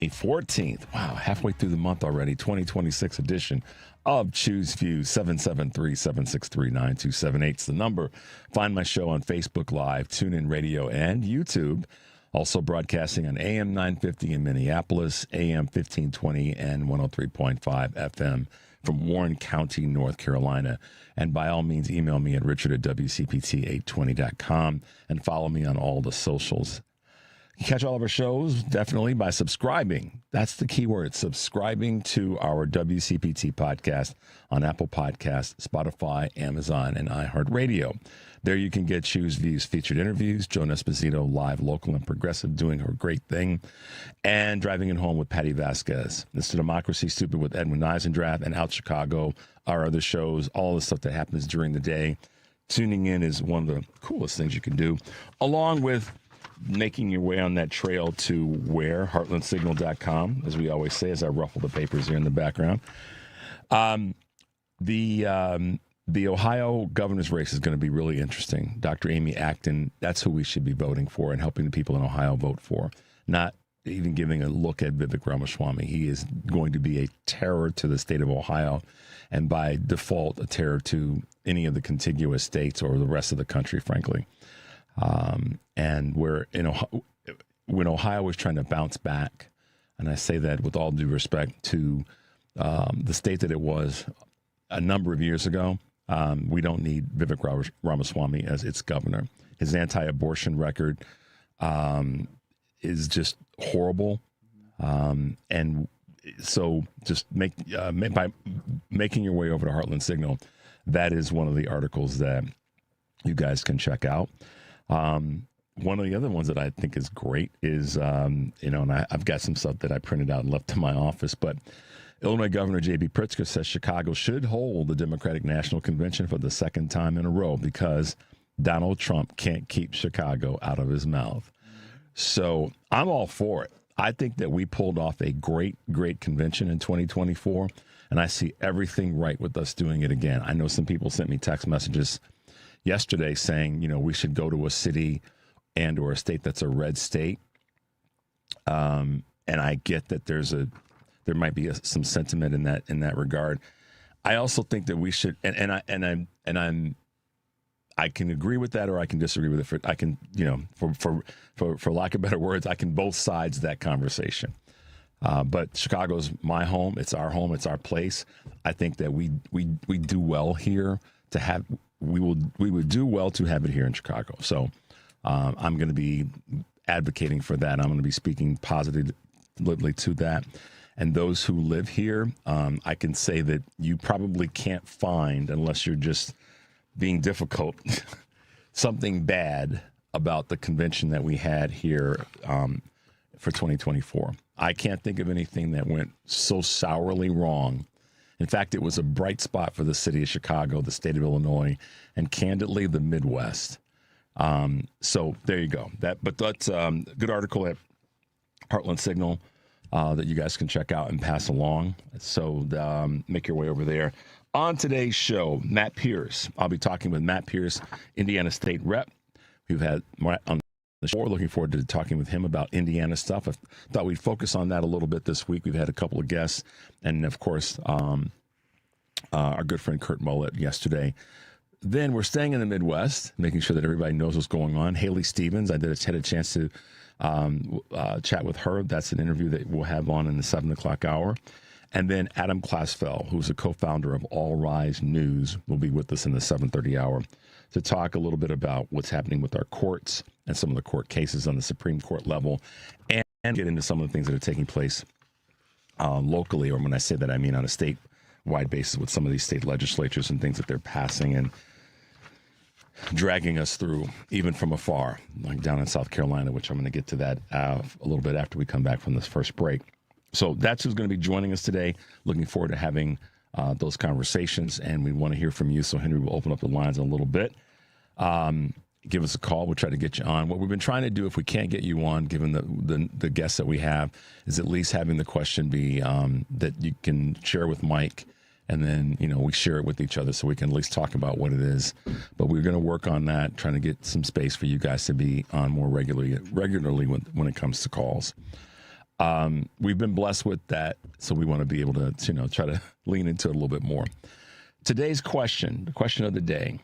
The 14th. Wow, halfway through the month already. 2026 edition of Choose Views. 773-763-9278 is the number. Find my show on Facebook Live, TuneIn Radio, and YouTube. Also broadcasting on AM 950 in Minneapolis, AM 1520 and 103.5 FM from Warren County, North Carolina. And by all means, email me at richard@wcpt820.com and follow me on all the socials. You can catch all of our shows definitely by subscribing. That's the key word, subscribing to our WCPT podcast on Apple Podcasts, Spotify, Amazon, and iHeartRadio. There you can get Choose Views featured interviews, Joan Esposito, live, local, and progressive, doing her great thing, and Driving It Home with Patty Vasquez. This is Democracy Stupid with Edwin Eisendrath, and Out Chicago, our other shows, all the stuff that happens during the day. Tuning in is one of the coolest things you can do, along with making your way on that trail to where? heartlandsignal.com, as we always say, as I ruffle the papers here in the background. The Ohio governor's race is going to be really interesting. Dr. Amy Acton, that's who we should be voting for and helping the people in Ohio vote for, not even giving a look at Vivek Ramaswamy. He is going to be a terror to the state of Ohio and by default a terror to any of the contiguous states or the rest of the country, frankly. And when Ohio was trying to bounce back, and I say that with all due respect to the state that it was a number of years ago, we don't need Vivek Ramaswamy as its governor. His anti-abortion record is just horrible. And so just by making your way over to Heartland Signal, that is one of the articles that you guys can check out. One of the other ones that I think is great is, and I've got some stuff that I printed out and left in my office, but Illinois Governor J.B. Pritzker says Chicago should hold the Democratic National Convention for the second time in a row because Donald Trump can't keep Chicago out of his mouth. So I'm all for it. I think that we pulled off a great, great convention in 2024, and I see everything right with us doing it again. I know some people sent me text messages yesterday saying, we should go to a city and or a state that's a red state. And I get that there might be some sentiment in that regard. I also think that we should, I can agree with that or I can disagree with it. I can, for lack of better words, I can both sides that conversation. But Chicago's my home. It's our home. It's our place. I think that we do well here to have. We would do well to have it here in Chicago. So I'm going to be advocating for that. I'm going to be speaking positively to that. And those who live here, I can say that you probably can't find, unless you're just being difficult, something bad about the convention that we had here for 2024. I can't think of anything that went so sourly wrong. In fact, it was a bright spot for the city of Chicago, the state of Illinois, and candidly, the Midwest. So there you go. But that's a good article at Heartland Signal that you guys can check out and pass along. So make your way over there. On today's show, Matt Pierce. I'll be talking with Matt Pierce, Indiana State Rep. We've had on the show. We're looking forward to talking with him about Indiana stuff. I thought we'd focus on that a little bit this week. We've had a couple of guests, and of course, our good friend Kurt Mullett yesterday. Then we're staying in the Midwest, making sure that everybody knows what's going on. Haley Stevens, I had a chance to chat with her. That's an interview that we'll have on in the 7 o'clock hour. And then Adam Klasfeld, who's a co-founder of All Rise News, will be with us in the 7:30 hour to talk a little bit about what's happening with our courts and some of the court cases on the Supreme Court level, and get into some of the things that are taking place locally, or when I say that, I mean on a statewide basis with some of these state legislatures and things that they're passing and dragging us through, even from afar, like down in South Carolina, which I'm going to get to that a little bit after we come back from this first break. So that's who's going to be joining us today. Looking forward to having those conversations, and we want to hear from you. So Henry will open up the lines in a little bit. Give us a call. We'll try to get you on. What we've been trying to do, if we can't get you on, given the guests that we have, is at least having the question be that you can share with Mike, and then we share it with each other so we can at least talk about what it is. But we're going to work on that, trying to get some space for you guys to be on more regularly when it comes to calls. We've been blessed with that, so we want to be able to, try to lean into it a little bit more. Today's question, the question of the day,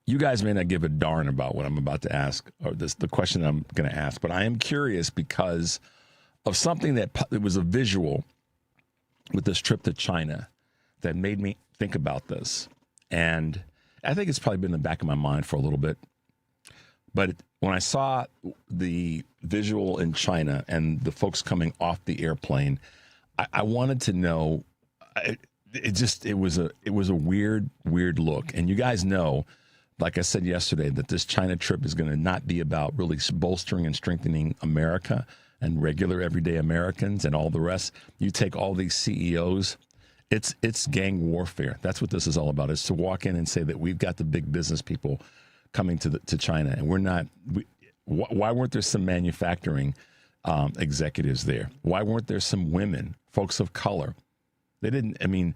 you guys may not give a darn about what I'm about to ask, or the question I'm going to ask, but I am curious because of something that it was a visual with this trip to China that made me think about this. And I think it's probably been in the back of my mind for a little bit. But when I saw the visual in China and the folks coming off the airplane, I wanted to know, it was a weird look. And you guys know, like I said yesterday, that this China trip is going to not be about really bolstering and strengthening America and regular everyday Americans and all the rest. You take all these CEOs, it's gang warfare. That's what this is all about, is to walk in and say that we've got the big business people coming to China, and we're not. Why weren't there some manufacturing executives there? Why weren't there some women, folks of color? They didn't. I mean,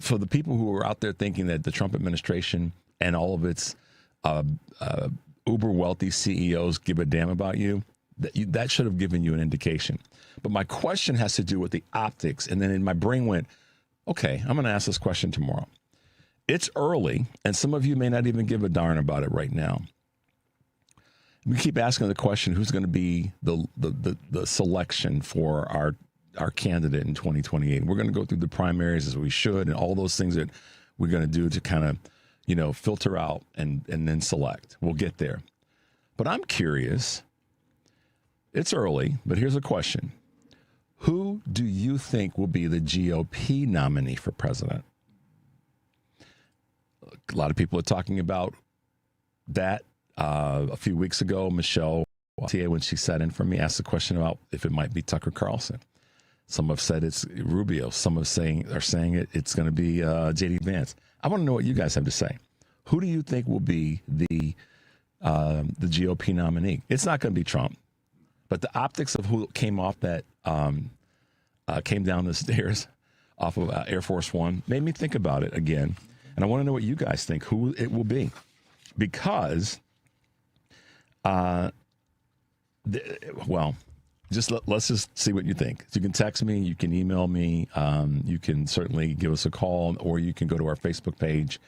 for the people who were out there thinking that the Trump administration and all of its uber wealthy CEOs give a damn about you, that should have given you an indication. But my question has to do with the optics. And then in my brain went, okay, I'm going to ask this question tomorrow. It's early, and some of you may not even give a darn about it right now. We keep asking the question, who's going to be the selection for our candidate in 2028? We're going to go through the primaries as we should, and all those things that we're going to do to kind of, filter out and then select. We'll get there. But I'm curious. It's early, but here's a question. Who do you think will be the GOP nominee for president? A lot of people are talking about that. A few weeks ago, Michelle, when she sat in for me, asked the question about if it might be Tucker Carlson. Some have said it's Rubio. Some are saying it's going to be J.D. Vance. I want to know what you guys have to say. Who do you think will be the GOP nominee? It's not going to be Trump. But the optics of who came off that, came down the stairs off of Air Force One made me think about it again. And I want to know what you guys think, who it will be. Because, let's just see what you think. You can text me, you can email me, you can certainly give us a call, or you can go to our Facebook page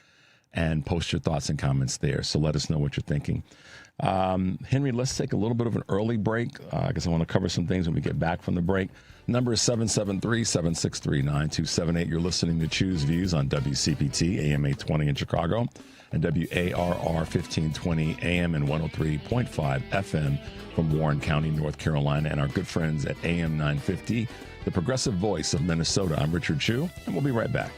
and post your thoughts and comments there. So let us know what you're thinking. Henry, let's take a little bit of an early break. I guess I want to cover some things when we get back from the break. Number is 773-763-9278. You're listening to Choose Views on WCPT, AM 820 in Chicago, and WARR 1520 AM and 103.5 FM from Warren County, North Carolina, and our good friends at AM 950, the progressive voice of Minnesota. I'm Richard Chu, and we'll be right back.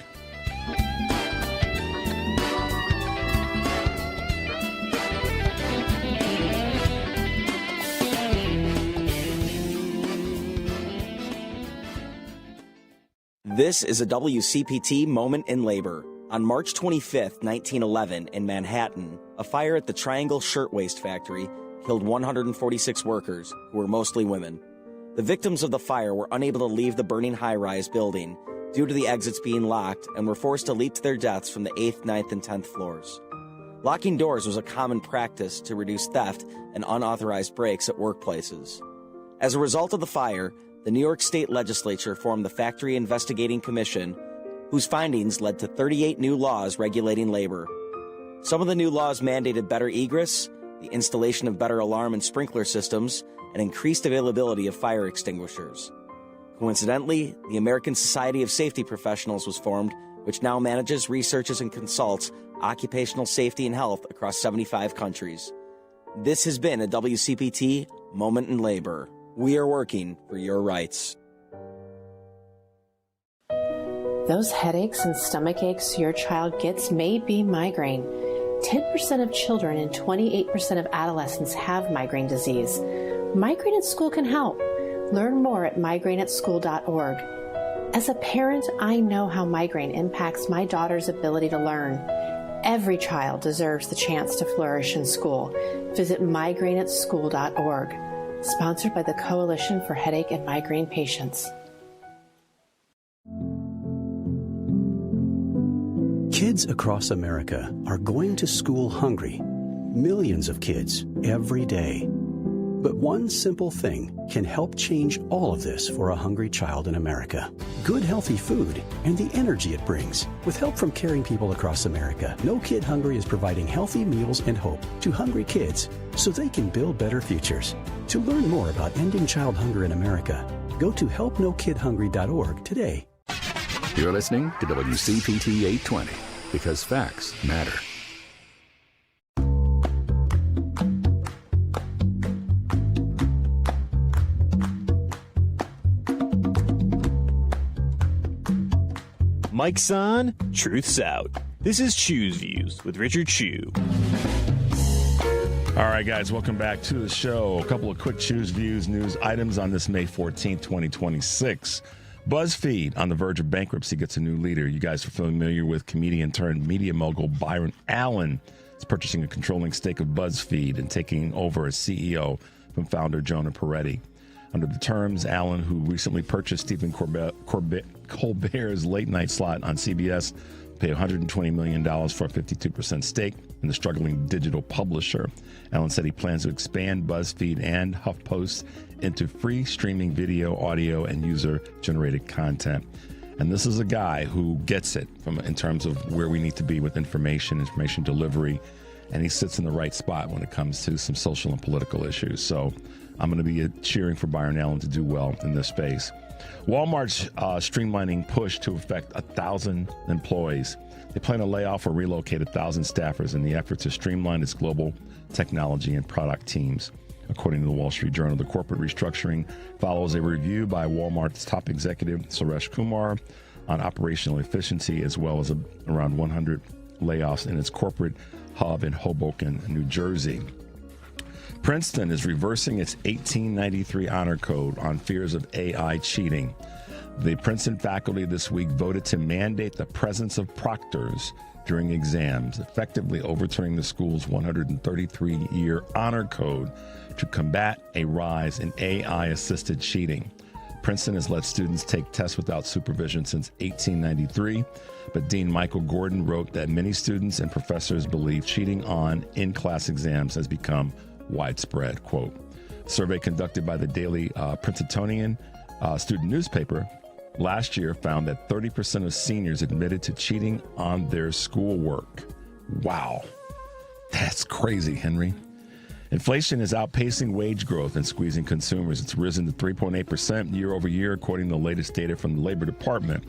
This is a WCPT moment in labor. On March 25th, 1911, in Manhattan, a fire at the Triangle Shirtwaist Factory killed 146 workers, who were mostly women. The victims of the fire were unable to leave the burning high-rise building due to the exits being locked and were forced to leap to their deaths from the 8th, 9th, and 10th floors. Locking doors was a common practice to reduce theft and unauthorized breaks at workplaces. As a result of the fire, the New York State Legislature formed the Factory Investigating Commission, whose findings led to 38 new laws regulating labor. Some of the new laws mandated better egress, the installation of better alarm and sprinkler systems, and increased availability of fire extinguishers. Coincidentally, the American Society of Safety Professionals was formed, which now manages, researches, and consults occupational safety and health across 75 countries. This has been a WCPT Moment in Labor. We are working for your rights. Those headaches and stomach aches your child gets may be migraine. 10% of children and 28% of adolescents have migraine disease. Migraine at School can help. Learn more at migraineatschool.org. As a parent, I know how migraine impacts my daughter's ability to learn. Every child deserves the chance to flourish in school. Visit migraineatschool.org. Sponsored by the Coalition for Headache and Migraine Patients. Kids across America are going to school hungry. Millions of kids every day. But one simple thing can help change all of this for a hungry child in America. Good, healthy food and the energy it brings. With help from caring people across America, No Kid Hungry is providing healthy meals and hope to hungry kids so they can build better futures. To learn more about ending child hunger in America, go to helpnokidhungry.org today. You're listening to WCPT 820 because facts matter. Mike's on, truth's out. This is Chew's Views with Richard Chew. All right, guys, welcome back to the show. A couple of quick Chew's Views news items on this May 14th, 2026. BuzzFeed on the verge of bankruptcy gets a new leader. You guys are familiar with comedian turned media mogul Byron Allen. He's purchasing a controlling stake of BuzzFeed and taking over as CEO from founder Jonah Peretti. Under the terms, Allen, who recently purchased Stephen Colbert's late-night slot on CBS, paid $120 million for a 52% stake in the struggling digital publisher. Allen said he plans to expand BuzzFeed and HuffPost into free streaming video, audio, and user-generated content. And this is a guy who gets it in terms of where we need to be with information delivery, and he sits in the right spot when it comes to some social and political issues. So I'm going to be cheering for Byron Allen to do well in this space. Walmart's streamlining push to affect 1,000 employees. They plan to lay off or relocate 1,000 staffers in the effort to streamline its global technology and product teams. According to the Wall Street Journal, the corporate restructuring follows a review by Walmart's top executive, Suresh Kumar, on operational efficiency, as well as around 100 layoffs in its corporate hub in Hoboken, New Jersey. Princeton is reversing its 1893 honor code on fears of AI cheating. The Princeton faculty this week voted to mandate the presence of proctors during exams, effectively overturning the school's 133-year honor code to combat a rise in AI-assisted cheating. Princeton has let students take tests without supervision since 1893, but Dean Michael Gordon wrote that many students and professors believe cheating on in-class exams has become widespread. Quote, a survey conducted by the Daily Princetonian student newspaper last year found that 30% of seniors admitted to cheating on their schoolwork. Wow. That's crazy, Henry. Inflation is outpacing wage growth and squeezing consumers. It's risen to 3.8% year over year, according to the latest data from the Labor Department,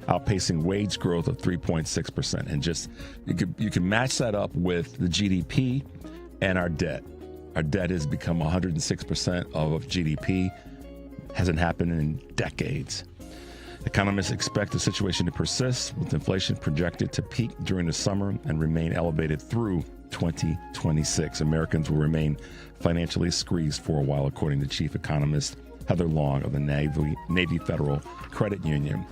outpacing wage growth of 3.6%. And just you can match that up with the GDP and our debt. Our debt has become 106% of GDP. Hasn't happened in decades. Economists expect the situation to persist, with inflation projected to peak during the summer and remain elevated through 2026. Americans will remain financially squeezed for a while, according to Chief Economist Heather Long of the Navy Federal Credit Union.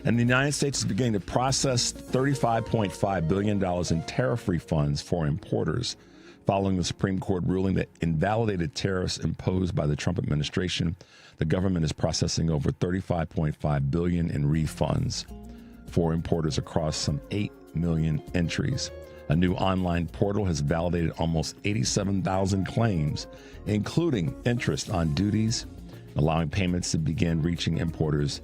And the United States is beginning to process $35.5 billion in tariff refunds for importers, following the Supreme Court ruling that invalidated tariffs imposed by the Trump administration. The government is processing over $35.5 billion in refunds for importers across some 8 million entries. A new online portal has validated almost 87,000 claims, including interest on duties, allowing payments to begin reaching importers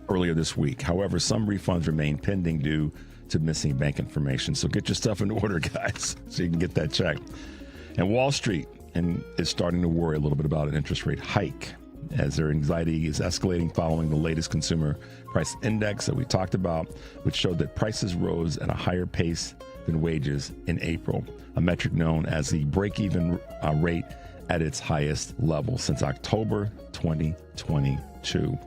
earlier this week. However, some refunds remain pending due to missing bank information. So get your stuff in order, guys, so you can get that checked. And Wall Street is starting to worry a little bit about an interest rate hike, as their anxiety is escalating following the latest consumer price index that we talked about, which showed that prices rose at a higher pace than wages in April, a metric known as the break-even rate at its highest level since October 2022.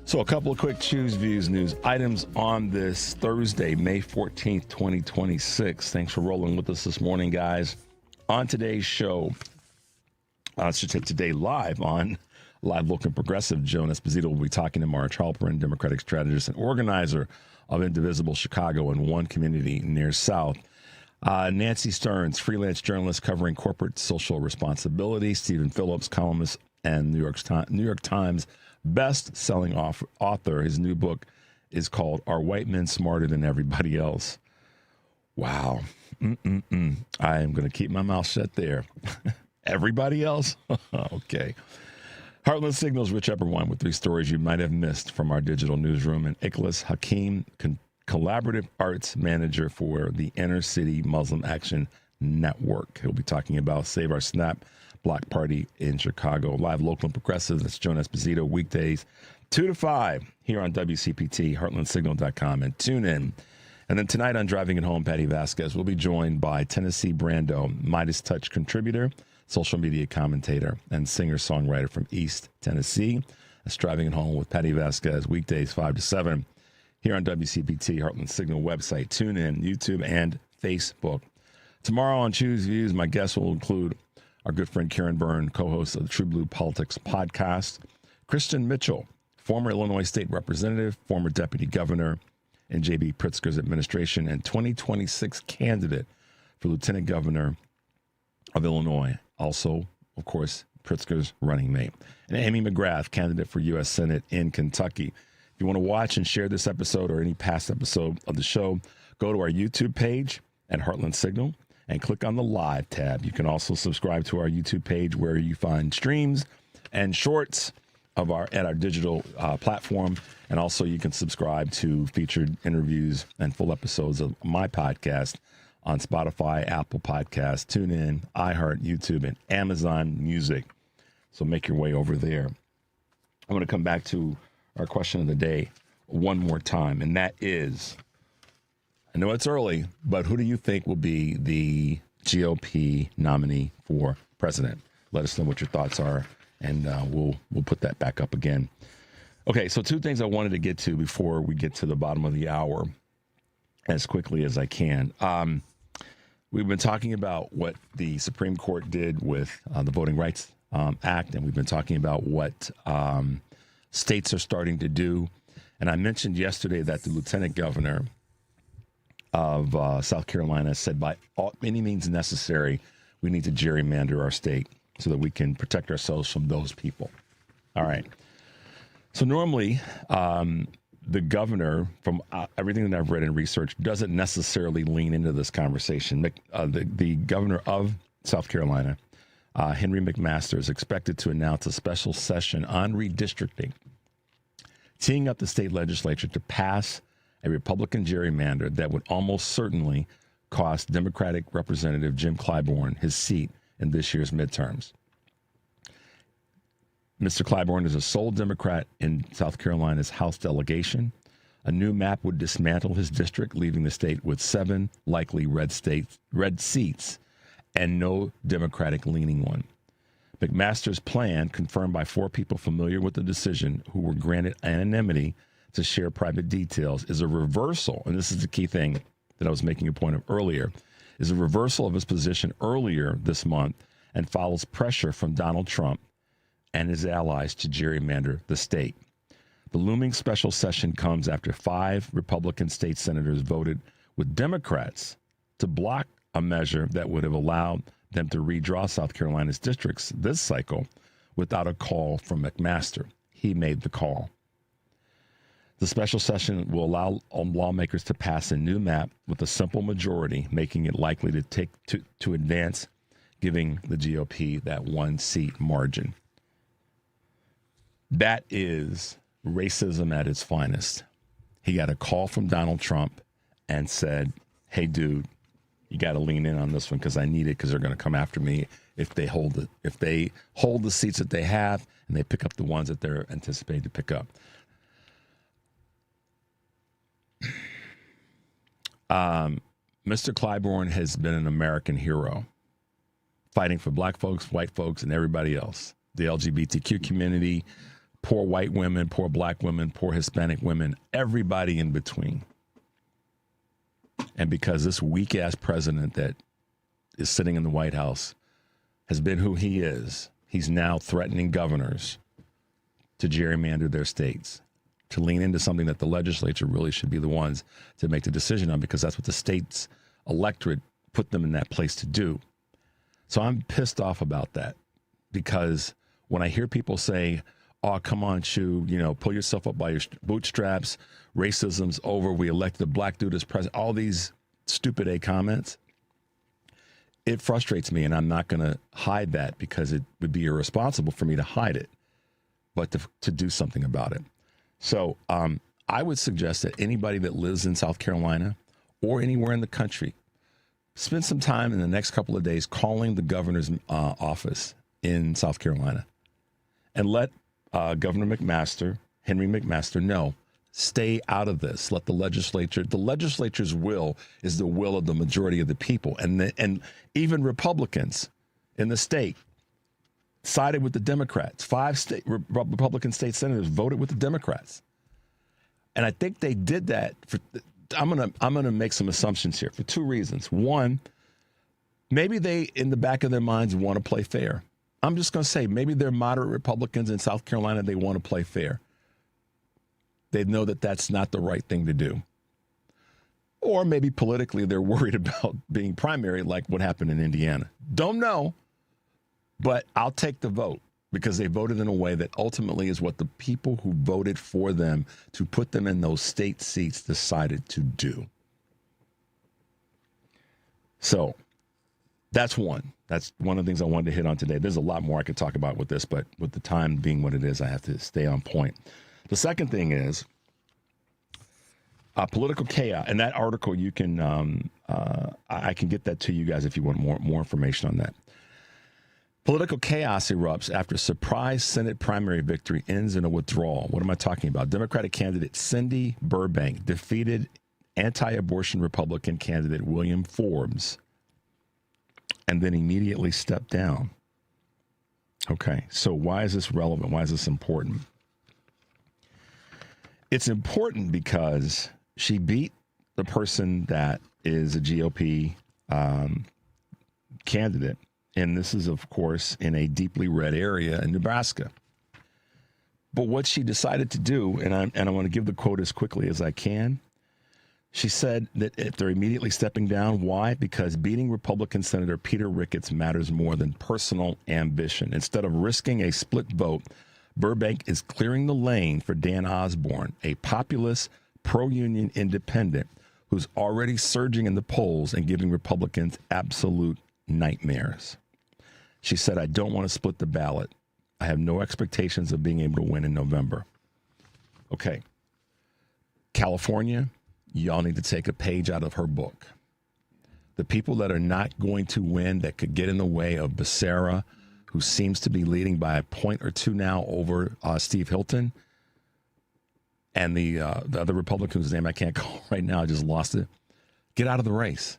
So a couple of quick Choose Views news items on this Thursday, May 14th, 2026. Thanks for rolling with us this morning, guys. On today's show, today live on Live Local and Progressive, Joan Esposito will be talking to Marge Halperin, Democratic strategist and organizer of Indivisible Chicago and One Community Near South. Nancy Stearns, freelance journalist covering corporate social responsibility. Stephen Phillips, columnist and New York Times best-selling author. His new book is called Are White Men Smarter Than Everybody Else? Wow. I am going to keep my mouth shut there. Everybody else? Okay. Heartland Signals, Rich Epperwine with 3 stories you might have missed from our digital newsroom. And Ikhlas Hakim, Collaborative Arts Manager for the Inner City Muslim Action Network. He'll be talking about Save Our Snap Block Party in Chicago. Live, local, and progressive. That's Joan Esposito, weekdays 2 to 5 here on WCPT, heartlandsignal.com, and tune in. And then tonight on Driving It Home, Patty Vasquez will be joined by Tennessee Brando, Midas Touch contributor, social media commentator, and singer-songwriter from East Tennessee. That's Driving It Home with Patty Vasquez, weekdays 5 to 7 here on WCPT, Heartland Signal website, tune in, YouTube, and Facebook. Tomorrow on Choose Views, my guests will include our good friend Karen Byrne, co-host of the True Blue Politics podcast, Christian Mitchell, former Illinois State Representative, former Deputy Governor in J.B. Pritzker's administration, and 2026 candidate for Lieutenant Governor of Illinois. Also, of course, Pritzker's running mate. And Amy McGrath, candidate for U.S. Senate in Kentucky. If you want to watch and share this episode or any past episode of the show, go to our YouTube page at Heartland Signal and click on the Live tab. You can also subscribe to our YouTube page where you find streams and shorts of our digital platform. And also you can subscribe to featured interviews and full episodes of my podcast on Spotify, Apple Podcasts, TuneIn, iHeart, YouTube, and Amazon Music. So make your way over there. I want to come back to our question of the day one more time, and that is, I know it's early, but who do you think will be the GOP nominee for president? Let us know what your thoughts are, and we'll put that back up again. Okay, so 2 things I wanted to get to before we get to the bottom of the hour as quickly as I can. We've been talking about what the Supreme Court did with the Voting Rights Act, and we've been talking about what states are starting to do. And I mentioned yesterday that the lieutenant governor of South Carolina said by any means necessary, we need to gerrymander our state so that we can protect ourselves from those people. All right. So normally, the governor, from everything that I've read and researched, doesn't necessarily lean into this conversation. The governor of South Carolina, Henry McMaster, is expected to announce a special session on redistricting, teeing up the state legislature to pass a Republican gerrymander that would almost certainly cost Democratic Representative Jim Clyburn his seat in this year's midterms. Mr. Clyburn is a sole Democrat in South Carolina's House delegation. A new map would dismantle his district, leaving the state with 7 likely red seats and no Democratic-leaning one. McMaster's plan, confirmed by 4 people familiar with the decision who were granted anonymity to share private details, is a reversal, and this is the key thing that I was making a point of earlier, is a reversal of his position earlier this month and follows pressure from Donald Trump and his allies to gerrymander the state. The looming special session comes after 5 Republican state senators voted with Democrats to block a measure that would have allowed them to redraw South Carolina's districts this cycle without a call from McMaster. He made the call. The special session will allow lawmakers to pass a new map with a simple majority, making it likely to advance, giving the GOP that 1-seat margin. That is racism at its finest. He got a call from Donald Trump and said, hey, dude, you got to lean in on this one because I need it because they're going to come after me if they hold it. If they hold the seats that they have and they pick up the ones that they're anticipated to pick up. Mr. Clyburn has been an American hero, fighting for black folks, white folks, and everybody else. The LGBTQ community, poor white women, poor black women, poor Hispanic women, everybody in between. And because this weak-ass president that is sitting in the White House has been who he is, he's now threatening governors to gerrymander their states, to lean into something that the legislature really should be the ones to make the decision on, because that's what the state's electorate put them in that place to do. So I'm pissed off about that, because when I hear people say, oh, come on, Chew, pull yourself up by your bootstraps, racism's over, we elected a black dude as president, all these stupid A comments, it frustrates me, and I'm not going to hide that because it would be irresponsible for me to hide it, but to do something about it. So I would suggest that anybody that lives in South Carolina or anywhere in the country, spend some time in the next couple of days calling the governor's office in South Carolina and let Governor Henry McMaster, know, stay out of this. Let the legislature's will is the will of the majority of the people. And even Republicans in the state sided with the Democrats. 5 Republican state senators voted with the Democrats. And I think they did that I'm gonna make some assumptions here for 2 reasons. One, maybe they, in the back of their minds, want to play fair. I'm just going to say maybe they're moderate Republicans in South Carolina. They want to play fair. They know that that's not the right thing to do. Or maybe politically they're worried about being primary like what happened in Indiana. Don't know, but I'll take the vote because they voted in a way that ultimately is what the people who voted for them to put them in those state seats decided to do. So that's one. That's one of the things I wanted to hit on today. There's a lot more I could talk about with this, but with the time being what it is, I have to stay on point. The second thing is political chaos. And that article, you can, I can get that to you guys if you want more information on that. Political chaos erupts after surprise Senate primary victory ends in a withdrawal. What am I talking about? Democratic candidate Cindy Burbank defeated anti-abortion Republican candidate William Forbes and then immediately stepped down. Okay, so why is this relevant? Why is this important? It's important because she beat the person that is a GOP candidate. And this is, of course, in a deeply red area in Nebraska. But what she decided to do, and I want to give the quote as quickly as I can, she said that if they're immediately stepping down, why? Because beating Republican Senator Peter Ricketts matters more than personal ambition. Instead of risking a split vote, Burbank is clearing the lane for Dan Osborne, a populist, pro-union independent who's already surging in the polls and giving Republicans absolute nightmares. She said, I don't want to split the ballot. I have no expectations of being able to win in November. Okay. California, y'all need to take a page out of her book. The people that are not going to win, that could get in the way of Becerra, who seems to be leading by a point or two now over Steve Hilton, and the other Republican whose name I can't call right now, I just lost it. Get out of the race.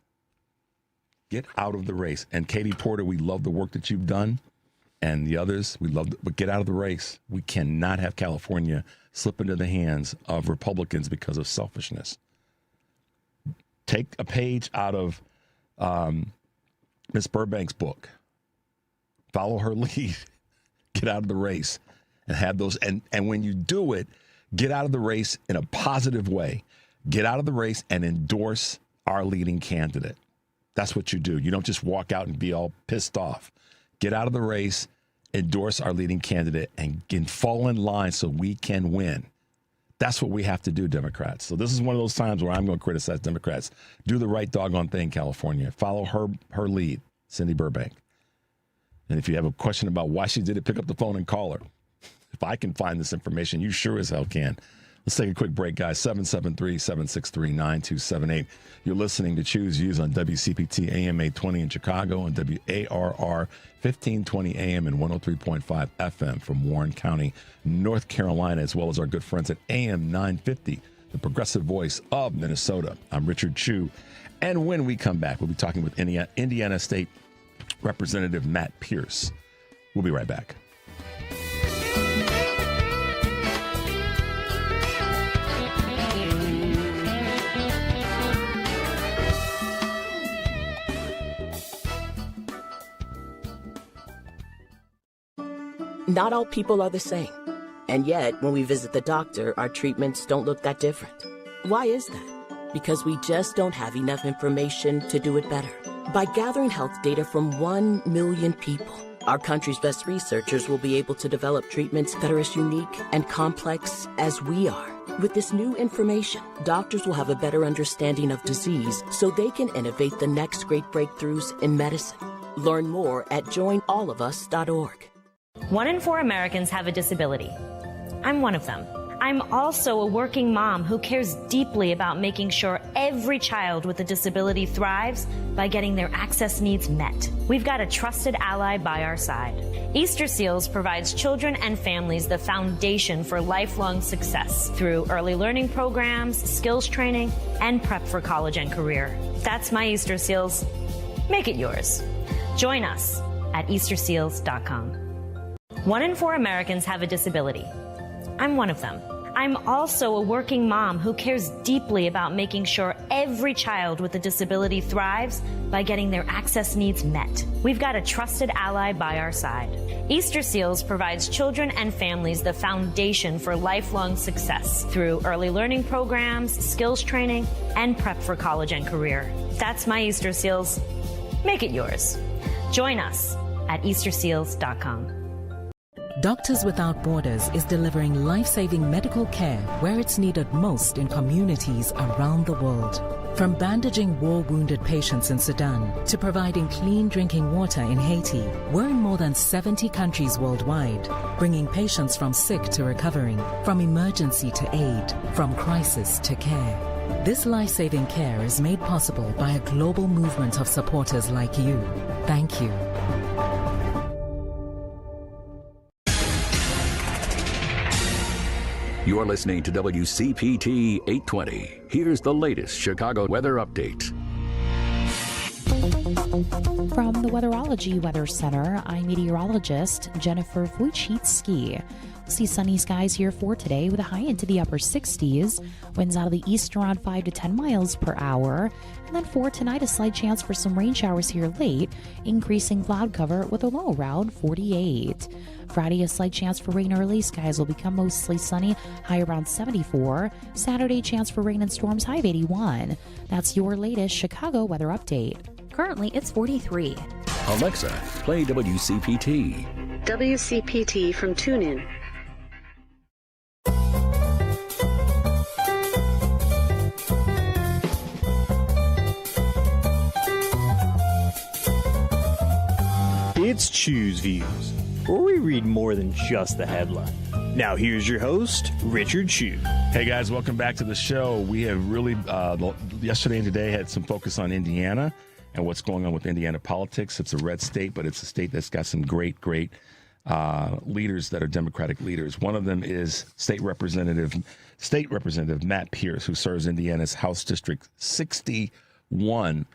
Get out of the race. And Katie Porter, we love the work that you've done. And the others, we love but get out of the race. We cannot have California slip into the hands of Republicans because of selfishness. Take a page out of Ms. Burbank's book. Follow her lead. Get out of the race and have those. And when you do it, get out of the race in a positive way. Get out of the race and endorse our leading candidate. That's what you do. You don't just walk out and be all pissed off. Get out of the race, endorse our leading candidate, and fall in line so we can win. That's what we have to do, Democrats. So this is one of those times where I'm going to criticize Democrats. Do the right doggone thing, California. Follow her lead, Cindy Burbank. And if you have a question about why she did it, pick up the phone and call her. If I can find this information, you sure as hell can. Let's take a quick break, guys. 773-763-9278. You're listening to Choose Views on WCPT AM 820 in Chicago and WARR 1520 AM and 103.5 FM from Warren County, North Carolina, as well as our good friends at AM 950, the progressive voice of Minnesota. I'm Richard Chu. And when we come back, we'll be talking with Indiana State Representative Matt Pierce. We'll be right back. Not all people are the same. And yet, when we visit the doctor, our treatments don't look that different. Why is that? Because we just don't have enough information to do it better. By gathering health data from 1 million people, our country's best researchers will be able to develop treatments that are as unique and complex as we are. With this new information, doctors will have a better understanding of disease so they can innovate the next great breakthroughs in medicine. Learn more at joinallofus.org. 1 in 4 Americans have a disability. I'm one of them. I'm also a working mom who cares deeply about making sure every child with a disability thrives by getting their access needs met. We've got a trusted ally by our side. Easter Seals provides children and families the foundation for lifelong success through early learning programs, skills training, and prep for college and career. That's my Easter Seals. Make it yours. Join us at easterseals.com. 1 in 4 Americans have a disability. I'm one of them. I'm also a working mom who cares deeply about making sure every child with a disability thrives by getting their access needs met. We've got a trusted ally by our side. Easter Seals provides children and families the foundation for lifelong success through early learning programs, skills training, and prep for college and career. That's my Easter Seals. Make it yours. Join us at easterseals.com. Doctors Without Borders is delivering life-saving medical care where it's needed most in communities around the world. From bandaging war-wounded patients in Sudan to providing clean drinking water in Haiti, we're in more than 70 countries worldwide, bringing patients from sick to recovering, from emergency to aid, from crisis to care. This life-saving care is made possible by a global movement of supporters like you. Thank you. You're listening to WCPT 820. Here's the latest Chicago weather update. From the Weatherology Weather Center, I'm meteorologist Jennifer Wojcicki. See sunny skies here for today with a high into the upper 60s. Winds out of the east around 5 to 10 miles per hour. And then for tonight, a slight chance for some rain showers here late, increasing cloud cover with a low around 48. Friday, a slight chance for rain early. Skies will become mostly sunny, high around 74. Saturday, chance for rain and storms, high of 81. That's your latest Chicago weather update. Currently, it's 43. Alexa, play WCPT. WCPT from TuneIn. It's Choose Views, where we read more than just the headline. Now here's your host, Richard Chew. Hey guys, welcome back to the show. We have really, yesterday and today, had some focus on Indiana and what's going on with Indiana politics. It's a red state, but it's a state that's got some great leaders that are Democratic leaders. One of them is State Representative Matt Pierce, who serves Indiana's House District 61.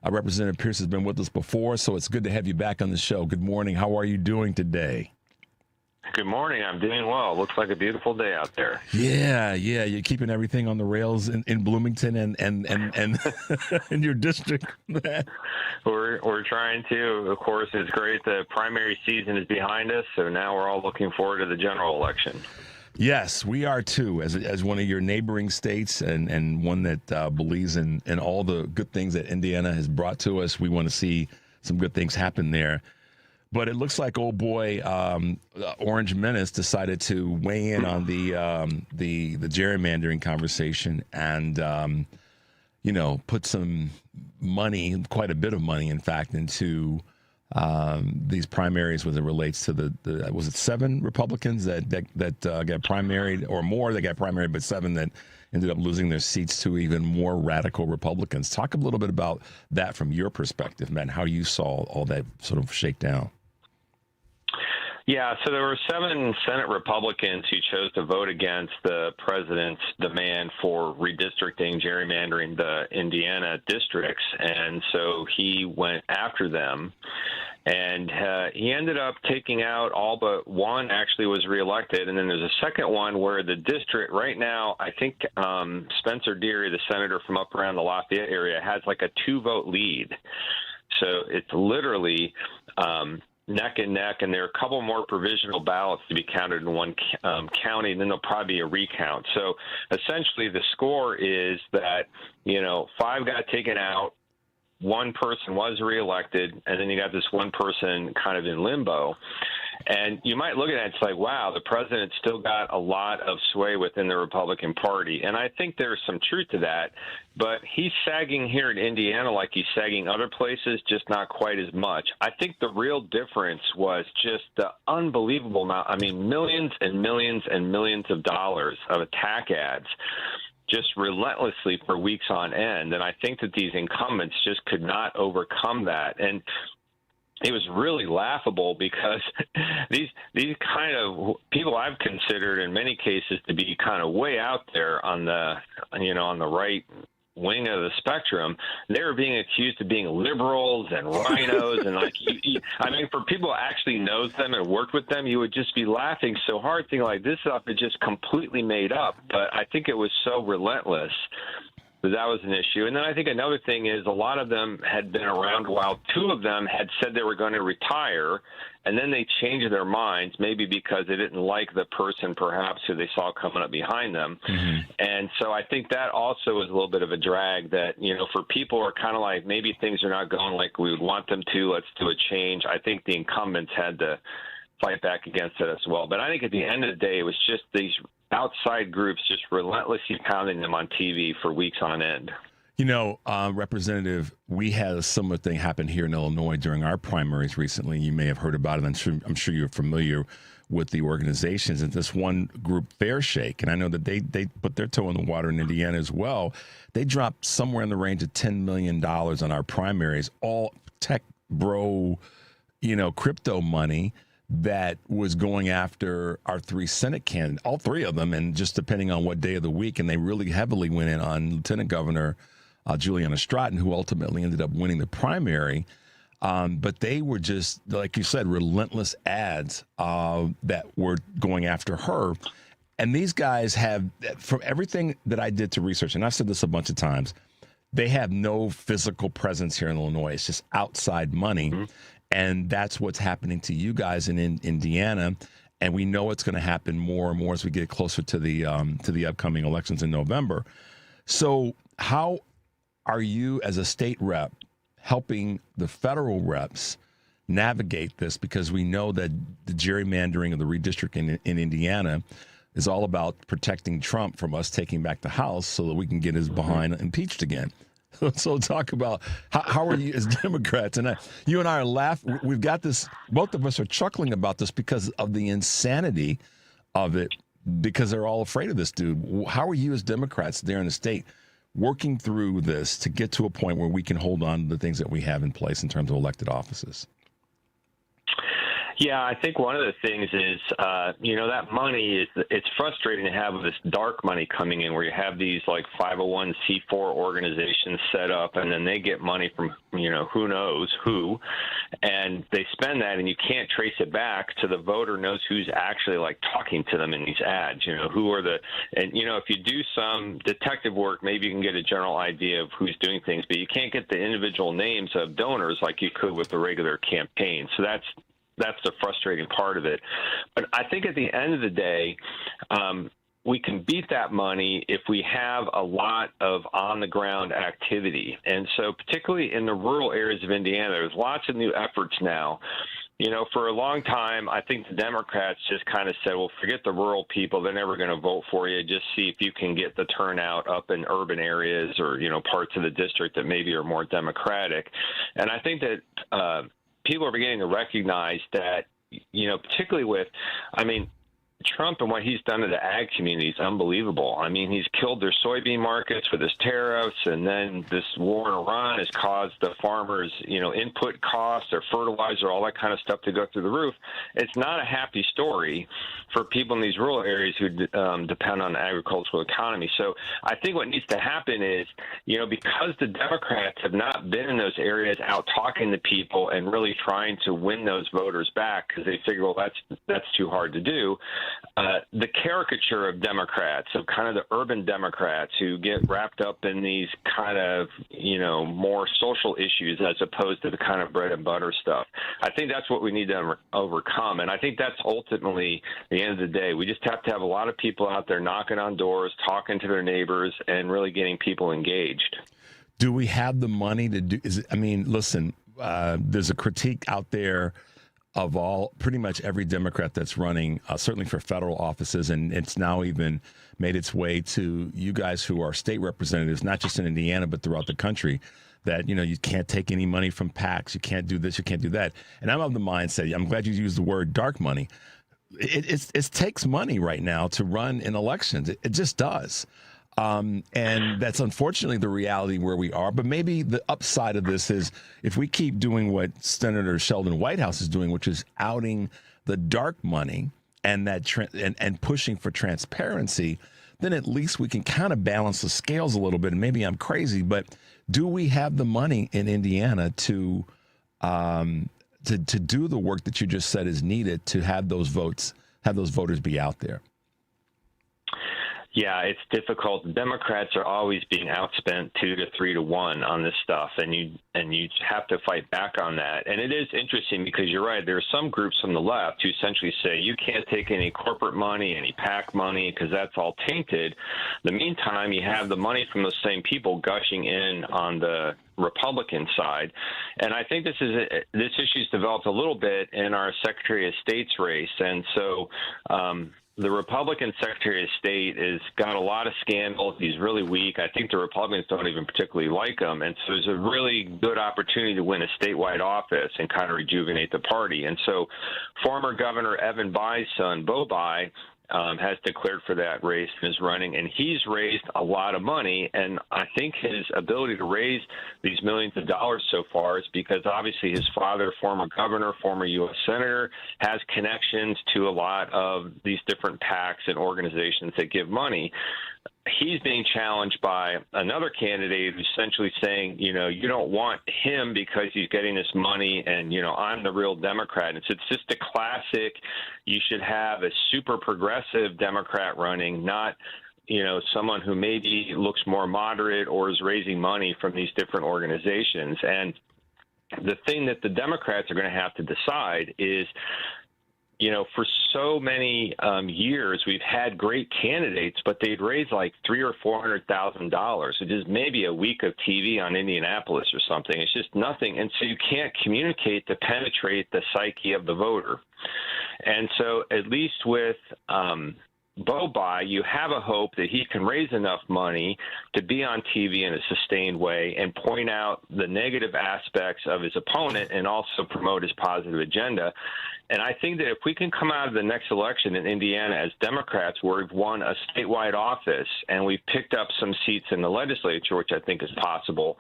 Representative Pierce has been with us before, so it's good to have you back on the show. Good morning. How are you doing today? Good morning. I'm doing well. Looks like a beautiful day out there. Yeah. You're keeping everything on the rails in Bloomington and in your district. We're trying to. Of course, it's great. The primary season is behind us, so now we're all looking forward to the general election. Yes, we are too, as one of your neighboring states and one that believes in all the good things that Indiana has brought to us. We want to see some good things happen there. But it looks like old boy Orange Menace decided to weigh in on the gerrymandering conversation and put some money, quite a bit of money, in fact, into these primaries as it relates to the was it 7 Republicans that got primaried, or more that got primaried, but 7 that ended up losing their seats to even more radical Republicans. Talk a little bit about that from your perspective, Matt, and how you saw all that sort of shake down. Yeah, so there were 7 Senate Republicans who chose to vote against the president's demand for redistricting, gerrymandering the Indiana districts, and so he went after them. And he ended up taking out all but one, actually was reelected. And then there's a second one where the district right now, I think Spencer Deary, the senator from up around the Lafayette area, has like a 2-vote lead. So it's literally neck and neck, and there are a couple more provisional ballots to be counted in one county, and then there'll probably be a recount. So essentially the score is that, 5 got taken out, 1 person was reelected, and then you got this 1 person kind of in limbo. And you might look at it and it's like, wow, the president still got a lot of sway within the Republican Party. And I think there's some truth to that. But he's sagging here in Indiana like he's sagging other places, just not quite as much. I think the real difference was just the unbelievable amount. I mean, millions and millions and millions of dollars of attack ads just relentlessly for weeks on end. And I think that these incumbents just could not overcome that. And it was really laughable because these kind of people I've considered in many cases to be kind of way out there on the, on the right wing of the spectrum, they were being accused of being liberals and rhinos. And I mean, for people who actually knows them and worked with them, you would just be laughing so hard, thinking like this stuff is just completely made up. But I think it was so relentless that was an issue. And then I think another thing is a lot of them had been around a while. Two of them had said they were going to retire, and then they changed their minds, maybe because they didn't like the person perhaps who they saw coming up behind them. Mm-hmm. And so I think that also was a little bit of a drag that, for people who are kind of like, maybe things are not going like we would want them to, let's do a change. I think the incumbents had to fight back against it as well. But I think at the end of the day, it was just these outside groups just relentlessly pounding them on TV for weeks on end. Representative, we had a similar thing happen here in Illinois during our primaries recently. You may have heard about it. I'm sure you're familiar with the organizations. And this one group, Fair Shake, and I know that they put their toe in the water in Indiana as well. They dropped somewhere in the range of $10 million on our primaries, all tech bro, crypto money that was going after our three Senate candidates, all three of them, and just depending on what day of the week. And they really heavily went in on Lieutenant Governor Juliana Stratton, who ultimately ended up winning the primary. But they were just, like you said, relentless ads that were going after her. And these guys have, from everything that I did to research, and I've said this a bunch of times, they have no physical presence here in Illinois. It's just outside money. Mm-hmm. And that's what's happening to you guys in Indiana. And we know it's going to happen more and more as we get closer to the upcoming elections in November. So how are you as a state rep helping the federal reps navigate this? Because we know that the gerrymandering of the redistricting in Indiana is all about protecting Trump from us taking back the House so that we can get his behind impeached again. So talk about how are you as Democrats? And you and I are laughing. We've got this, both of us are chuckling about this because of the insanity of it, because they're all afraid of this dude. How are you as Democrats there in the state working through this to get to a point where we can hold on to the things that we have in place in terms of elected offices? Yeah, I think one of the things is, that money it's frustrating to have this dark money coming in where you have these like 501c4 organizations set up and then they get money from, who knows who, and they spend that and you can't trace it back to the voter knows who's actually like talking to them in these ads, who are and if you do some detective work, maybe you can get a general idea of who's doing things, but you can't get the individual names of donors like you could with the regular campaign. So that's the frustrating part of it. But I think at the end of the day, we can beat that money if we have a lot of on-the-ground activity. And so particularly in the rural areas of Indiana, there's lots of new efforts now. For a long time, I think the Democrats just kind of said, well, forget the rural people. They're never going to vote for you. Just see if you can get the turnout up in urban areas or, parts of the district that maybe are more Democratic. And I think that people are beginning to recognize that, particularly with, Trump and what he's done to the ag community is unbelievable. He's killed their soybean markets with his tariffs, and then this war in Iran has caused the farmers, input costs, their fertilizer, all that kind of stuff to go through the roof. It's not a happy story for people in these rural areas who depend on the agricultural economy. So I think what needs to happen is, because the Democrats have not been in those areas out talking to people and really trying to win those voters back because they figure, well, that's too hard to do. The caricature of Democrats, of kind of the urban Democrats who get wrapped up in these kind of, more social issues as opposed to the kind of bread and butter stuff. I think that's what we need to overcome. And I think that's ultimately the end of the day. We just have to have a lot of people out there knocking on doors, talking to their neighbors, and really getting people engaged. Do we have the money to do? Listen, there's a critique out there pretty much every Democrat that's running, certainly for federal offices, and it's now even made its way to you guys who are state representatives, not just in Indiana, but throughout the country, that, you can't take any money from PACs, you can't do this, you can't do that. And I'm of the mindset, I'm glad you used the word dark money. It takes money right now to run in elections. It just does. And that's unfortunately the reality where we are. But maybe the upside of this is if we keep doing what Senator Sheldon Whitehouse is doing, which is outing the dark money and and pushing for transparency, then at least we can kind of balance the scales a little bit. And maybe I'm crazy, but do we have the money in Indiana to do the work that you just said is needed to have those voters be out there? Yeah, it's difficult. The Democrats are always being outspent 2 to 3 to 1 on this stuff, and you have to fight back on that. And it is interesting because you're right. There are some groups from the left who essentially say you can't take any corporate money, any PAC money, because that's all tainted. In the meantime, you have the money from those same people gushing in on the Republican side. And I think this issue's developed a little bit in our Secretary of State's race. And so the Republican Secretary of State has got a lot of scandals. He's really weak. I think the Republicans don't even particularly like him. And so there's a really good opportunity to win a statewide office and kind of rejuvenate the party. And so former Governor Evan Bayh's son, Bo Bayh, has declared for that race and is running, and he's raised a lot of money. And I think his ability to raise these millions of dollars so far is because obviously his father, former governor, former U.S. senator, has connections to a lot of these different PACs and organizations that give money. He's being challenged by another candidate who's essentially saying, you don't want him because he's getting this money and, I'm the real Democrat. And so it's just a classic, you should have a super progressive Democrat running, not, someone who maybe looks more moderate or is raising money from these different organizations. And the thing that the Democrats are going to have to decide is, for so many years, we've had great candidates, but they'd raise like $300,000 or $400,000, which is maybe a week of TV on Indianapolis or something. It's just nothing. And so you can't communicate to penetrate the psyche of the voter. And so at least with Bo Bayh, you have a hope that he can raise enough money to be on TV in a sustained way and point out the negative aspects of his opponent and also promote his positive agenda. And I think that if we can come out of the next election in Indiana as Democrats, where we've won a statewide office and we've picked up some seats in the legislature, which I think is possible,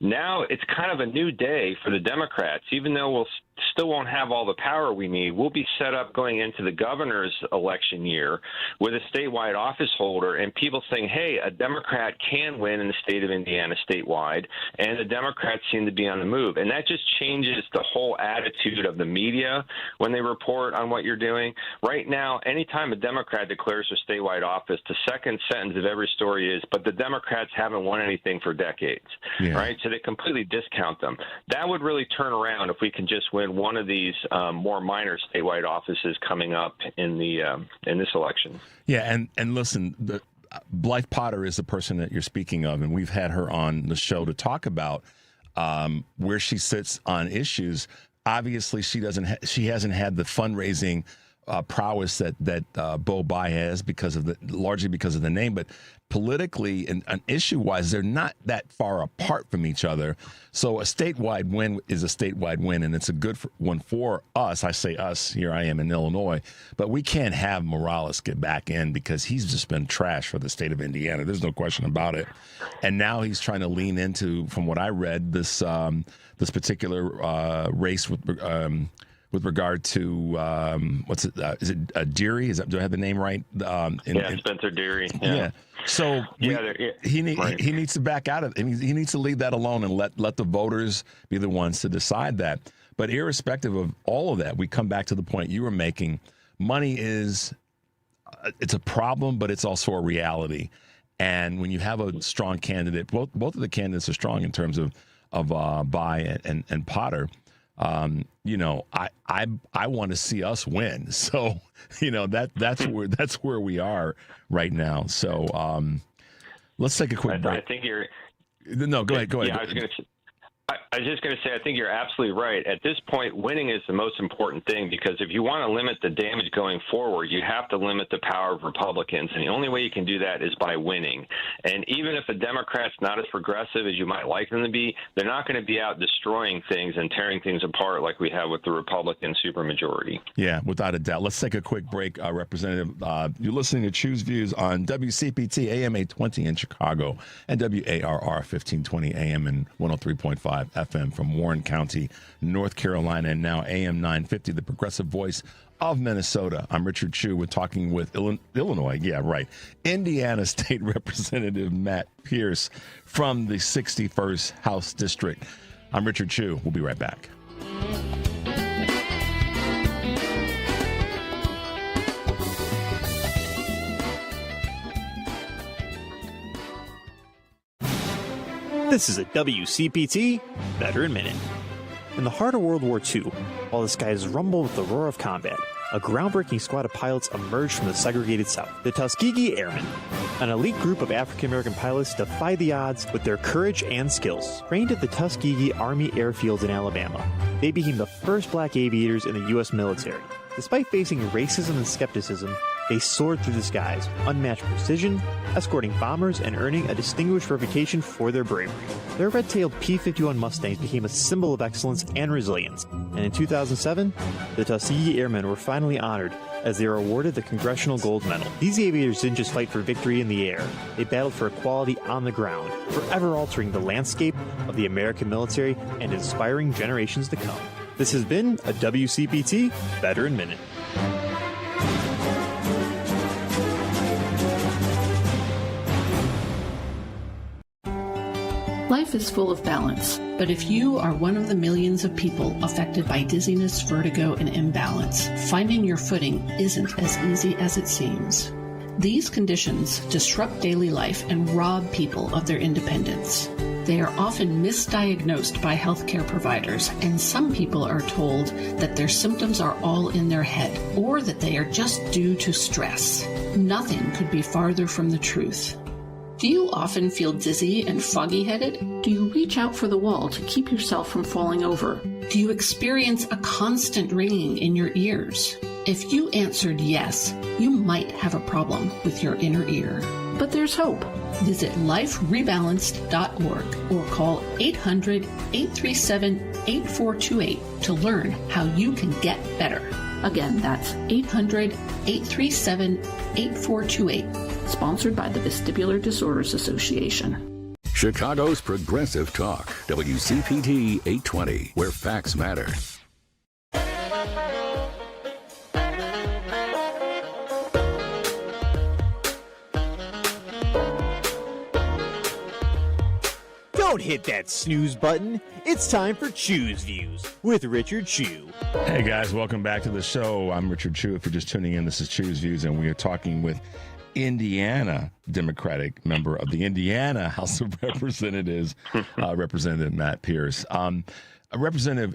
now it's kind of a new day for the Democrats. Even though we'll still won't have all the power we need, we'll be set up going into the governor's election year with a statewide office holder and people saying, hey, a Democrat can win in the state of Indiana statewide, and the Democrats seem to be on the move. And that just changes the whole attitude of the media when they report on what you're doing. Right now, anytime a Democrat declares a statewide office, the second sentence of every story is, but the Democrats haven't won anything for decades, right? So they completely discount them. That would really turn around if we can just win one of these more minor statewide offices coming up in this election. Yeah, and listen, Blythe Potter is the person that you're speaking of, and we've had her on the show to talk about where she sits on issues. Obviously, she hasn't had the fundraising prowess that Bo Bayh has largely because of the name, but politically and issue-wise, they're not that far apart from each other. So a statewide win is a statewide win, and it's a good one for us. I say us, here I am in Illinois, but we can't have Morales get back in because he's just been trash for the state of Indiana. There's no question about it. And now he's trying to lean into, from what I read, this particular race with regard to what's it? Is it Deary? Do I have the name right? Spencer Deary. Yeah. So he needs to back out of it. He needs to leave that alone and let the voters be the ones to decide that. But irrespective of all of that, we come back to the point you were making. Money it's a problem, but it's also a reality. And when you have a strong candidate, both of the candidates are strong in terms of Bayh and Potter. I want to see us win. So, that's where we are right now. So, let's take a quick break. I think you're. No, go ahead. Yeah, I was going to. I was just going to say, I think you're absolutely right. At this point, winning is the most important thing, because if you want to limit the damage going forward, you have to limit the power of Republicans. And the only way you can do that is by winning. And even if a Democrat's not as progressive as you might like them to be, they're not going to be out destroying things and tearing things apart like we have with the Republican supermajority. Yeah, without a doubt. Let's take a quick break, Representative. You're listening to Choose Views on WCPT AM 820 in Chicago and WARR 1520 AM and 103.5 FM from Warren County, North Carolina, and now AM 950, the progressive voice of Minnesota. I'm Richard Chu. We're talking with Illinois. Yeah, right. Indiana State Representative Matt Pierce from the 61st House District. I'm Richard Chu. We'll be right back. This is a WCPT Veteran Minute. In the heart of World War II, while the skies rumbled with the roar of combat, a groundbreaking squad of pilots emerged from the segregated South, the Tuskegee Airmen. An elite group of African-American pilots defied the odds with their courage and skills. Trained at the Tuskegee Army Airfields in Alabama, they became the first black aviators in the U.S. military. Despite facing racism and skepticism, they soared through the skies, unmatched precision, escorting bombers and earning a distinguished reputation for their bravery. Their red-tailed P-51 Mustangs became a symbol of excellence and resilience, and in 2007, the Tuskegee Airmen were finally honored as they were awarded the Congressional Gold Medal. These aviators didn't just fight for victory in the air, they battled for equality on the ground, forever altering the landscape of the American military and inspiring generations to come. This has been a WCPT Veteran Minute. Life is full of balance, but if you are one of the millions of people affected by dizziness, vertigo, and imbalance, finding your footing isn't as easy as it seems. These conditions disrupt daily life and rob people of their independence. They are often misdiagnosed by healthcare providers, and some people are told that their symptoms are all in their head or that they are just due to stress. Nothing could be farther from the truth. Do you often feel dizzy and foggy-headed? Do you reach out for the wall to keep yourself from falling over? Do you experience a constant ringing in your ears? If you answered yes, you might have a problem with your inner ear. But there's hope. Visit liferebalanced.org or call 800-837-8428 to learn how you can get better. Again, that's 800-837-8428. Sponsored by the Vestibular Disorders Association. Chicago's Progressive Talk, WCPT 820, where facts matter. Don't hit that snooze button. It's time for Choose Views with Richard Chu. Hey guys, welcome back to the show. I'm Richard Chu. If you're just tuning in, this is Choose Views, and we are talking with Indiana Democratic member of the Indiana House of Representatives, Representative Matt Pierce. Representative,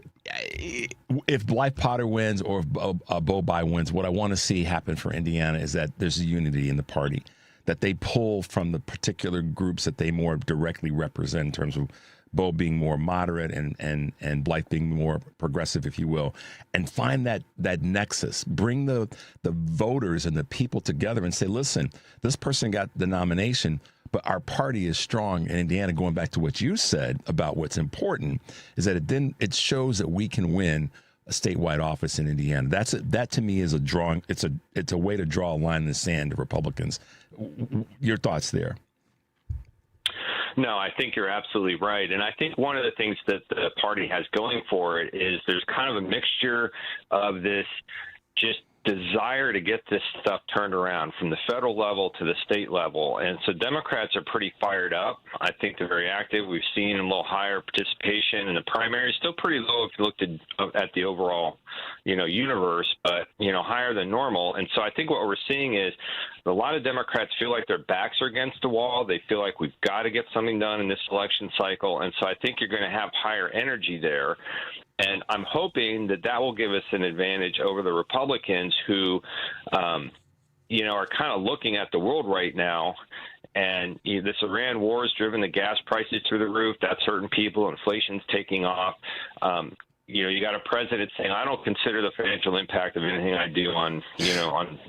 if Blythe Potter wins or if Bo Bai wins, what I want to see happen for Indiana is that there's a unity in the party, that they pull from the particular groups that they more directly represent in terms of Bo being more moderate and Blythe being more progressive, if you will, and find that nexus. Bring the voters and the people together and say, listen, this person got the nomination, but our party is strong in Indiana. Going back to what you said about what's important is that it shows that we can win a statewide office in Indiana. That to me is a drawing. It's a way to draw a line in the sand to Republicans. Your thoughts there? No, I think you're absolutely right. And I think one of the things that the party has going for it is there's kind of a mixture of this just desire to get this stuff turned around from the federal level to the state level. And so Democrats are pretty fired up. I think they're very active. We've seen a little higher participation in the primary, still pretty low if you looked at the overall, universe, but, higher than normal. And so I think what we're seeing is a lot of Democrats feel like their backs are against the wall. They feel like we've got to get something done in this election cycle. And so I think you're going to have higher energy there. And I'm hoping that will give us an advantage over the Republicans who, are kind of looking at the world right now And this Iran war has driven the gas prices through the roof. That's hurting people. Inflation's taking off. You got a president saying, I don't consider the financial impact of anything I do on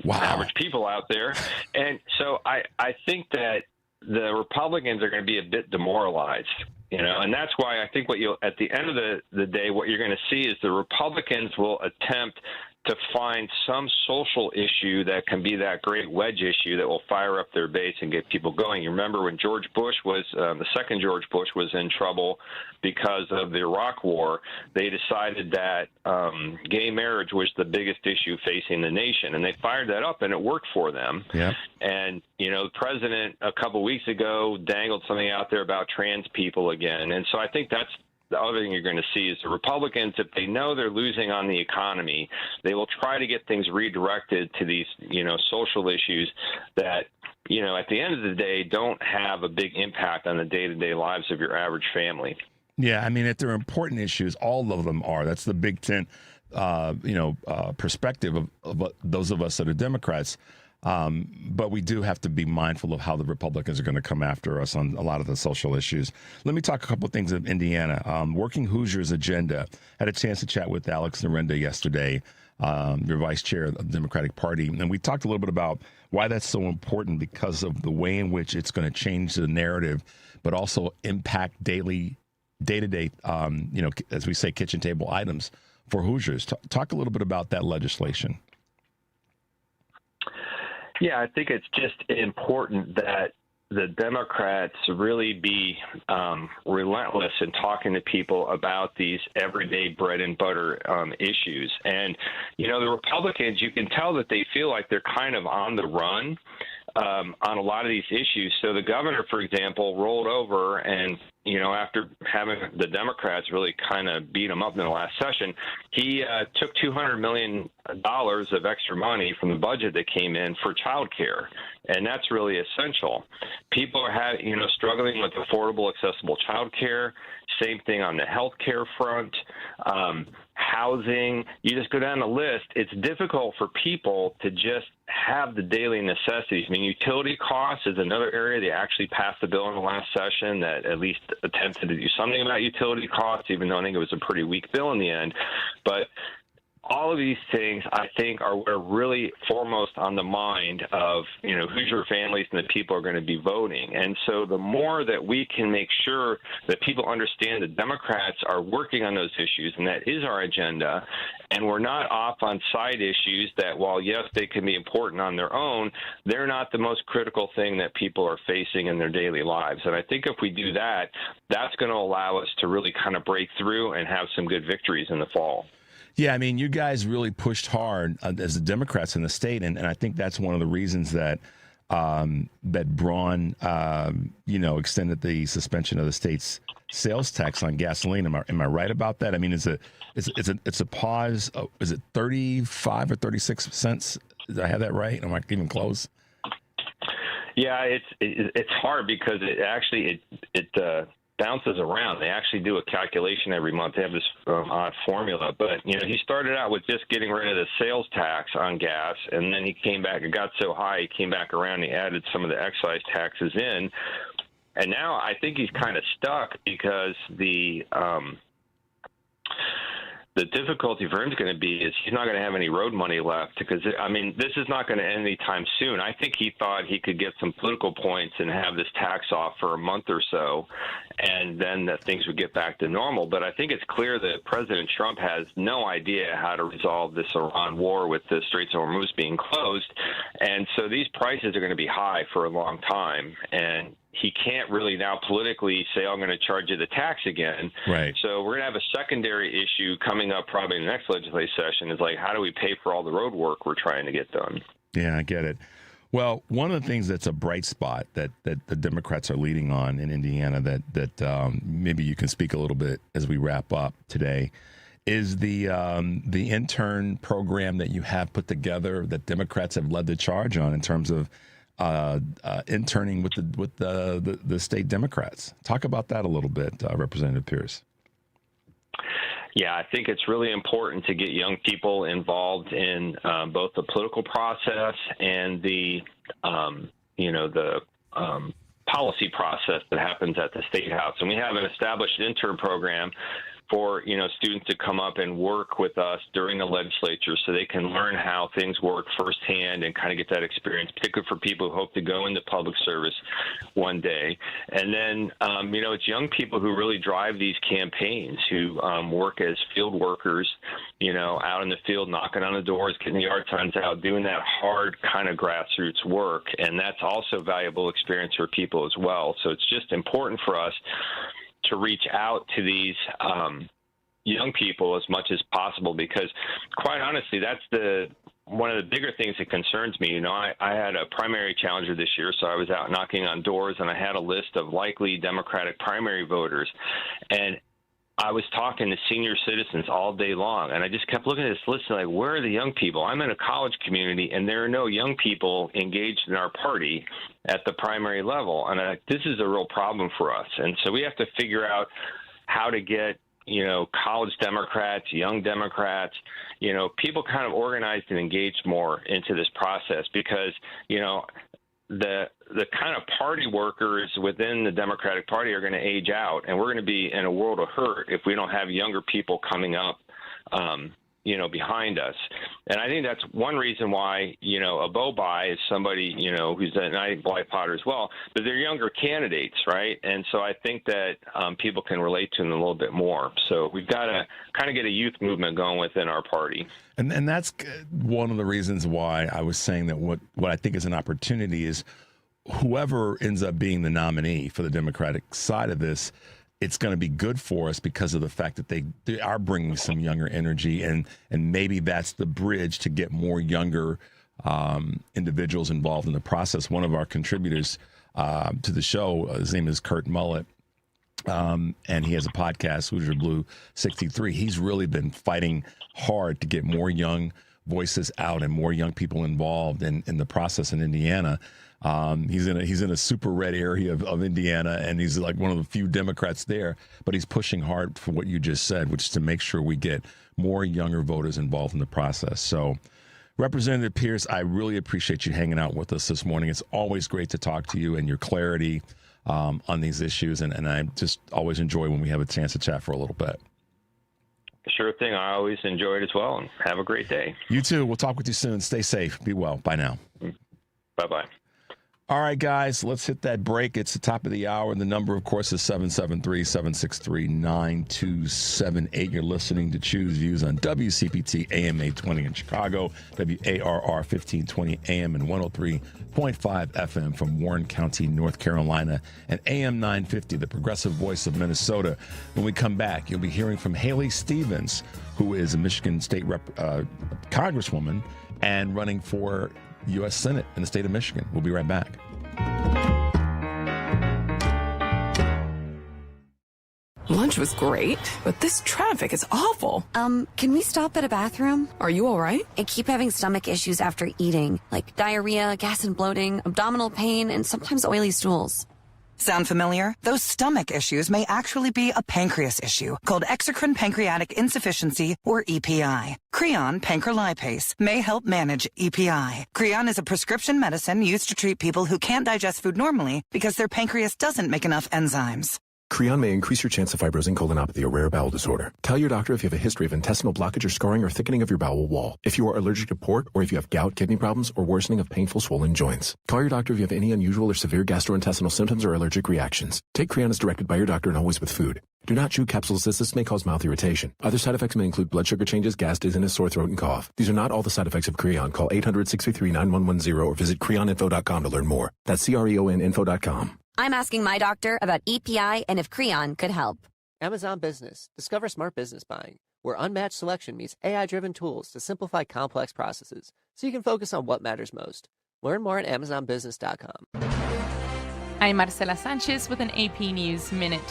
average people out there. And so I think that the Republicans are going to be a bit demoralized, and that's why I think at the end of the day, what you're going to see is the Republicans will attempt to find some social issue that can be that great wedge issue that will fire up their base and get people going. You remember when George Bush was, the second George Bush was in trouble because of the Iraq War, they decided that gay marriage was the biggest issue facing the nation, and they fired that up, and it worked for them. Yeah. And, the president a couple weeks ago dangled something out there about trans people again. And so I think that's the other thing you're going to see is the Republicans, if they know they're losing on the economy, they will try to get things redirected to these, social issues that, at the end of the day, don't have a big impact on the day-to-day lives of your average family. Yeah, I mean, if they're important issues, all of them are. That's the Big Tent, perspective of those of us that are Democrats. But we do have to be mindful of how the Republicans are going to come after us on a lot of the social issues. Let me talk a couple of things of Indiana. Working Hoosiers agenda. Had a chance to chat with Alex Narenda yesterday, your vice chair of the Democratic Party. And we talked a little bit about why that's so important because of the way in which it's going to change the narrative, but also impact day-to-day, as we say, kitchen table items for Hoosiers. Talk a little bit about that legislation. Yeah, I think it's just important that the Democrats really be relentless in talking to people about these everyday bread and butter issues. And, the Republicans, you can tell that they feel like they're kind of on the run on a lot of these issues. So the governor, for example, rolled over and, after having the Democrats really kind of beat him up in the last session, he took $200 million of extra money from the budget that came in for child care. And that's really essential. People are struggling with affordable, accessible child care. Same thing on the health care front. Housing, you just go down the list. It's difficult for people to just have the daily necessities. I mean, utility costs is another area. They actually passed a bill in the last session that at least attempted to do something about utility costs, even though I think it was a pretty weak bill in the end. But all of these things, I think, are really foremost on the mind of, Hoosier families and the people are going to be voting. And so the more that we can make sure that people understand that Democrats are working on those issues, and that is our agenda, and we're not off on side issues that, while, yes, they can be important on their own, they're not the most critical thing that people are facing in their daily lives. And I think if we do that, that's going to allow us to really kind of break through and have some good victories in the fall. Yeah, I mean, you guys really pushed hard as the Democrats in the state, and I think that's one of the reasons that Braun, extended the suspension of the state's sales tax on gasoline. Am I right about that? I mean, it's a pause. Is it 35 or 36 cents? Did I have that right? Am I even close? Yeah, it's hard because it bounces around. They actually do a calculation every month. They have this odd formula. But, he started out with just getting rid of the sales tax on gas, and then he came back. It got so high, he came back around. He added some of the excise taxes in. And now I think he's kind of stuck because the difficulty for him is going to be is he's not going to have any road money left because, this is not going to end anytime soon. I think he thought he could get some political points and have this tax off for a month or so, and then that things would get back to normal. But I think it's clear that President Trump has no idea how to resolve this Iran war with the Straits of Hormuz being closed. And so these prices are going to be high for a long time. And he can't really now politically say, I'm going to charge you the tax again. Right. So we're going to have a secondary issue coming up probably in the next legislative session is like, how do we pay for all the road work we're trying to get done? Yeah, I get it. Well, one of the things that's a bright spot that the Democrats are leading on in Indiana that maybe you can speak a little bit as we wrap up today is the intern program that you have put together that Democrats have led the charge on in terms of interning with the state Democrats. Talk about that a little bit, Representative Pierce. Yeah, I think it's really important to get young people involved in both the political process and the happens at the State House. And we have an established intern program for, students to come up and work with us during the legislature so they can learn how things work firsthand and kind of get that experience, particularly for people who hope to go into public service one day. And then, it's young people who really drive these campaigns, who work as field workers, out in the field, knocking on the doors, getting the yard signs out, doing that hard kind of grassroots work. And that's also valuable experience for people as well. So it's just important for us to reach out to these young people as much as possible, because quite honestly, that's one of the bigger things that concerns me. I had a primary challenger this year, so I was out knocking on doors, and I had a list of likely Democratic primary voters, and I was talking to senior citizens all day long, and I just kept looking at this list and where are the young people? I'm in a college community, and there are no young people engaged in our party at the primary level, and this is a real problem for us. And so we have to figure out how to get, college Democrats, young Democrats, people kind of organized and engaged more into this process, because, the kind of party workers within the Democratic Party are going to age out, and we're going to be in a world of hurt if we don't have younger people coming up, behind us. And I think that's one reason why, a Bobai is somebody, who's an Blythe Potter as well, but they're younger candidates, right? And so I think that people can relate to them a little bit more. So we've got to kind of get a youth movement going within our party. And that's one of the reasons why I was saying that what I think is an opportunity is whoever ends up being the nominee for the Democratic side of this, it's going to be good for us because of the fact that they are bringing some younger energy, and maybe that's the bridge to get more younger individuals involved in the process. One of our contributors to the show, his name is Kurt Mullett, and he has a podcast, Hoosier Blue 63. He's really been fighting hard to get more young voices out and more young people involved in the process in Indiana. He's in a super red area of Indiana, and he's like one of the few Democrats there, but he's pushing hard for what you just said, which is to make sure we get more younger voters involved in the process. So, Representative Pierce, I really appreciate you hanging out with us this morning. It's always great to talk to you and your clarity on these issues, and I just always enjoy when we have a chance to chat for a little bit. Sure thing. I always enjoy it as well, and have a great day. You too. We'll talk with you soon. Stay safe. Be well. Bye now. Bye-bye. All right, guys, let's hit that break. It's the top of the hour, and the number, of course, is 773-763-9278. You're listening to Choose Views on WCPT AM 820 in Chicago, WARR 1520 AM and 103.5 FM from Warren County, North Carolina, and AM 950, the progressive voice of Minnesota. When we come back, you'll be hearing from Haley Stevens, who is a Michigan State Congresswoman and running for U.S. Senate in the state of Michigan. We'll be right back. Lunch was great, but this traffic is awful. Can we stop at a bathroom? Are you all right? I keep having stomach issues after eating, like diarrhea, gas and bloating, abdominal pain, and sometimes oily stools. Sound familiar? Those stomach issues may actually be a pancreas issue called exocrine pancreatic insufficiency, or EPI. Creon pancrelipase may help manage EPI. Creon is a prescription medicine used to treat people who can't digest food normally because their pancreas doesn't make enough enzymes. Creon may increase your chance of fibrosing colonopathy, a rare bowel disorder. Tell your doctor if you have a history of intestinal blockage or scarring or thickening of your bowel wall, if you are allergic to pork, or if you have gout, kidney problems, or worsening of painful swollen joints. Call your doctor if you have any unusual or severe gastrointestinal symptoms or allergic reactions. Take Creon as directed by your doctor and always with food. Do not chew capsules as this may cause mouth irritation. Other side effects may include blood sugar changes, gas, dizziness, sore throat, and cough. These are not all the side effects of Creon. Call 800-633-9110 or visit creoninfo.com to learn more. That's CREONinfo.com. I'm asking my doctor about EPI and if Creon could help. Amazon Business. Discover smart business buying, where unmatched selection meets AI-driven tools to simplify complex processes so you can focus on what matters most. Learn more at amazonbusiness.com. I'm Marcela Sanchez with an AP News Minute.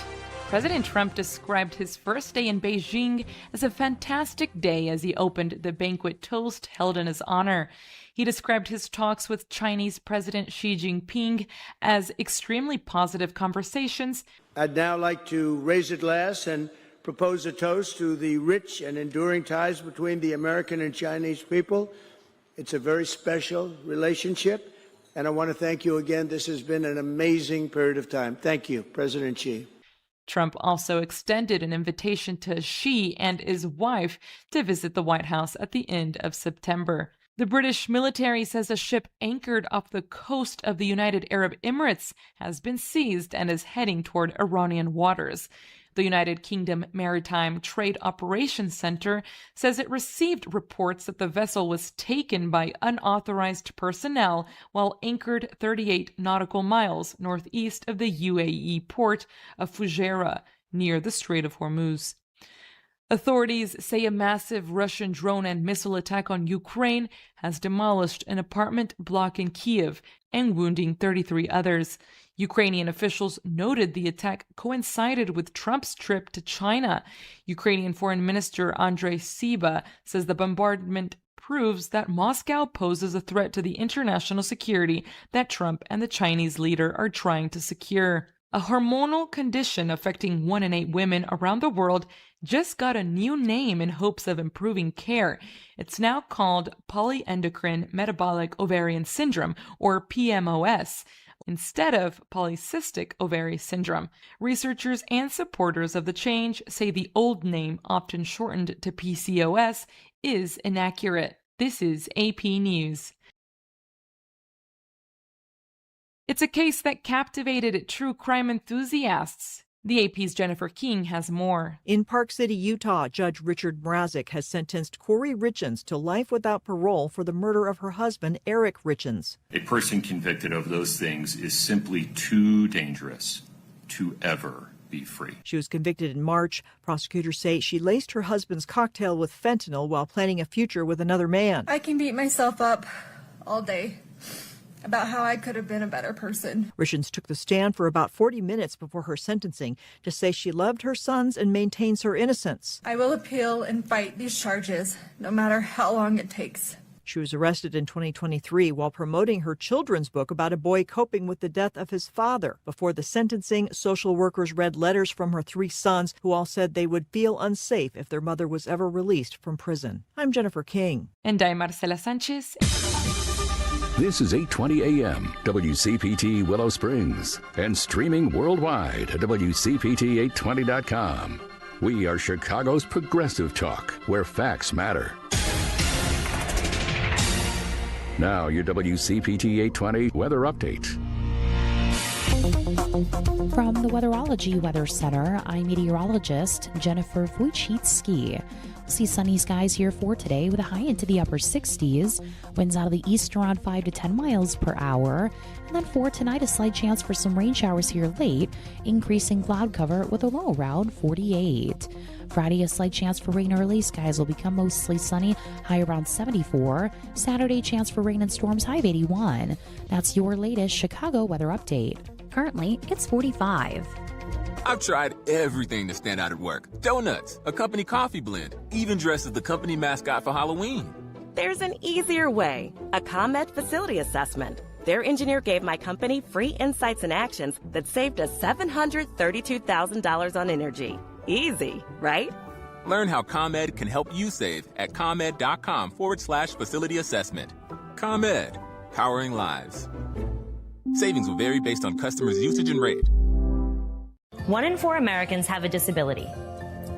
President Trump described his first day in Beijing as a fantastic day as he opened the banquet toast held in his honor. He described his talks with Chinese President Xi Jinping as extremely positive conversations. I'd now like to raise a glass and propose a toast to the rich and enduring ties between the American and Chinese people. It's a very special relationship, And I want to thank you again. This has been an amazing period of time. Thank you, President Xi. Trump also extended an invitation to Xi and his wife to visit the White House at the end of September. The British military says a ship anchored off the coast of the United Arab Emirates has been seized and is heading toward Iranian waters. The United Kingdom Maritime Trade Operations Center says it received reports that the vessel was taken by unauthorized personnel while anchored 38 nautical miles northeast of the UAE port of Fujairah, near the Strait of Hormuz. Authorities say a massive Russian drone and missile attack on Ukraine has demolished an apartment block in Kiev and wounding 33 others. Ukrainian officials noted the attack coincided with Trump's trip to China. Ukrainian Foreign Minister Andrei Sybiha says the bombardment proves that Moscow poses a threat to the international security that Trump and the Chinese leader are trying to secure. A hormonal condition affecting 1 in 8 women around the world just got a new name in hopes of improving care. It's now called polyendocrine metabolic ovarian syndrome, or PMOS, instead of polycystic ovary syndrome. Researchers and supporters of the change say the old name, often shortened to PCOS, is inaccurate. This is AP News. It's a case that captivated true crime enthusiasts. The AP's Jennifer King has more. In Park City, Utah, Judge Richard Mrazek has sentenced Corey Richens to life without parole for the murder of her husband, Eric Richens. A person convicted of those things is simply too dangerous to ever be free. She was convicted in March. Prosecutors say she laced her husband's cocktail with fentanyl while planning a future with another man. I can beat myself up all day about how I could have been a better person. Richens took the stand for about 40 minutes before her sentencing to say she loved her sons and maintains her innocence. I will appeal and fight these charges, no matter how long it takes. She was arrested in 2023 while promoting her children's book about a boy coping with the death of his father. Before the sentencing, social workers read letters from her 3 sons who all said they would feel unsafe if their mother was ever released from prison. I'm Jennifer King. And I'm Marcela Sanchez. This is 820 AM, WCPT Willow Springs, and streaming worldwide at WCPT820.com. We are Chicago's progressive talk, where facts matter. Now, your WCPT 820 weather update. From the Weatherology Weather Center, I'm meteorologist Jennifer Wojcicki. See sunny skies here for today with a high into the upper 60s. Winds out of the east around 5 to 10 miles per hour. And then for tonight, a slight chance for some rain showers here late, increasing cloud cover with a low around 48. Friday, a slight chance for rain early. Skies will become mostly sunny, high around 74. Saturday, chance for rain and storms, high of 81. That's your latest Chicago weather update. Currently, it's 45. I've tried everything to stand out at work. Donuts, a company coffee blend, even dressed as the company mascot for Halloween. There's an easier way. A ComEd facility assessment. Their engineer gave my company free insights and actions that saved us $732,000 on energy. Easy, right? Learn how ComEd can help you save at ComEd.com/facility assessment. ComEd, powering lives. Savings will vary based on customers' usage and rate. 1 in 4 Americans have a disability.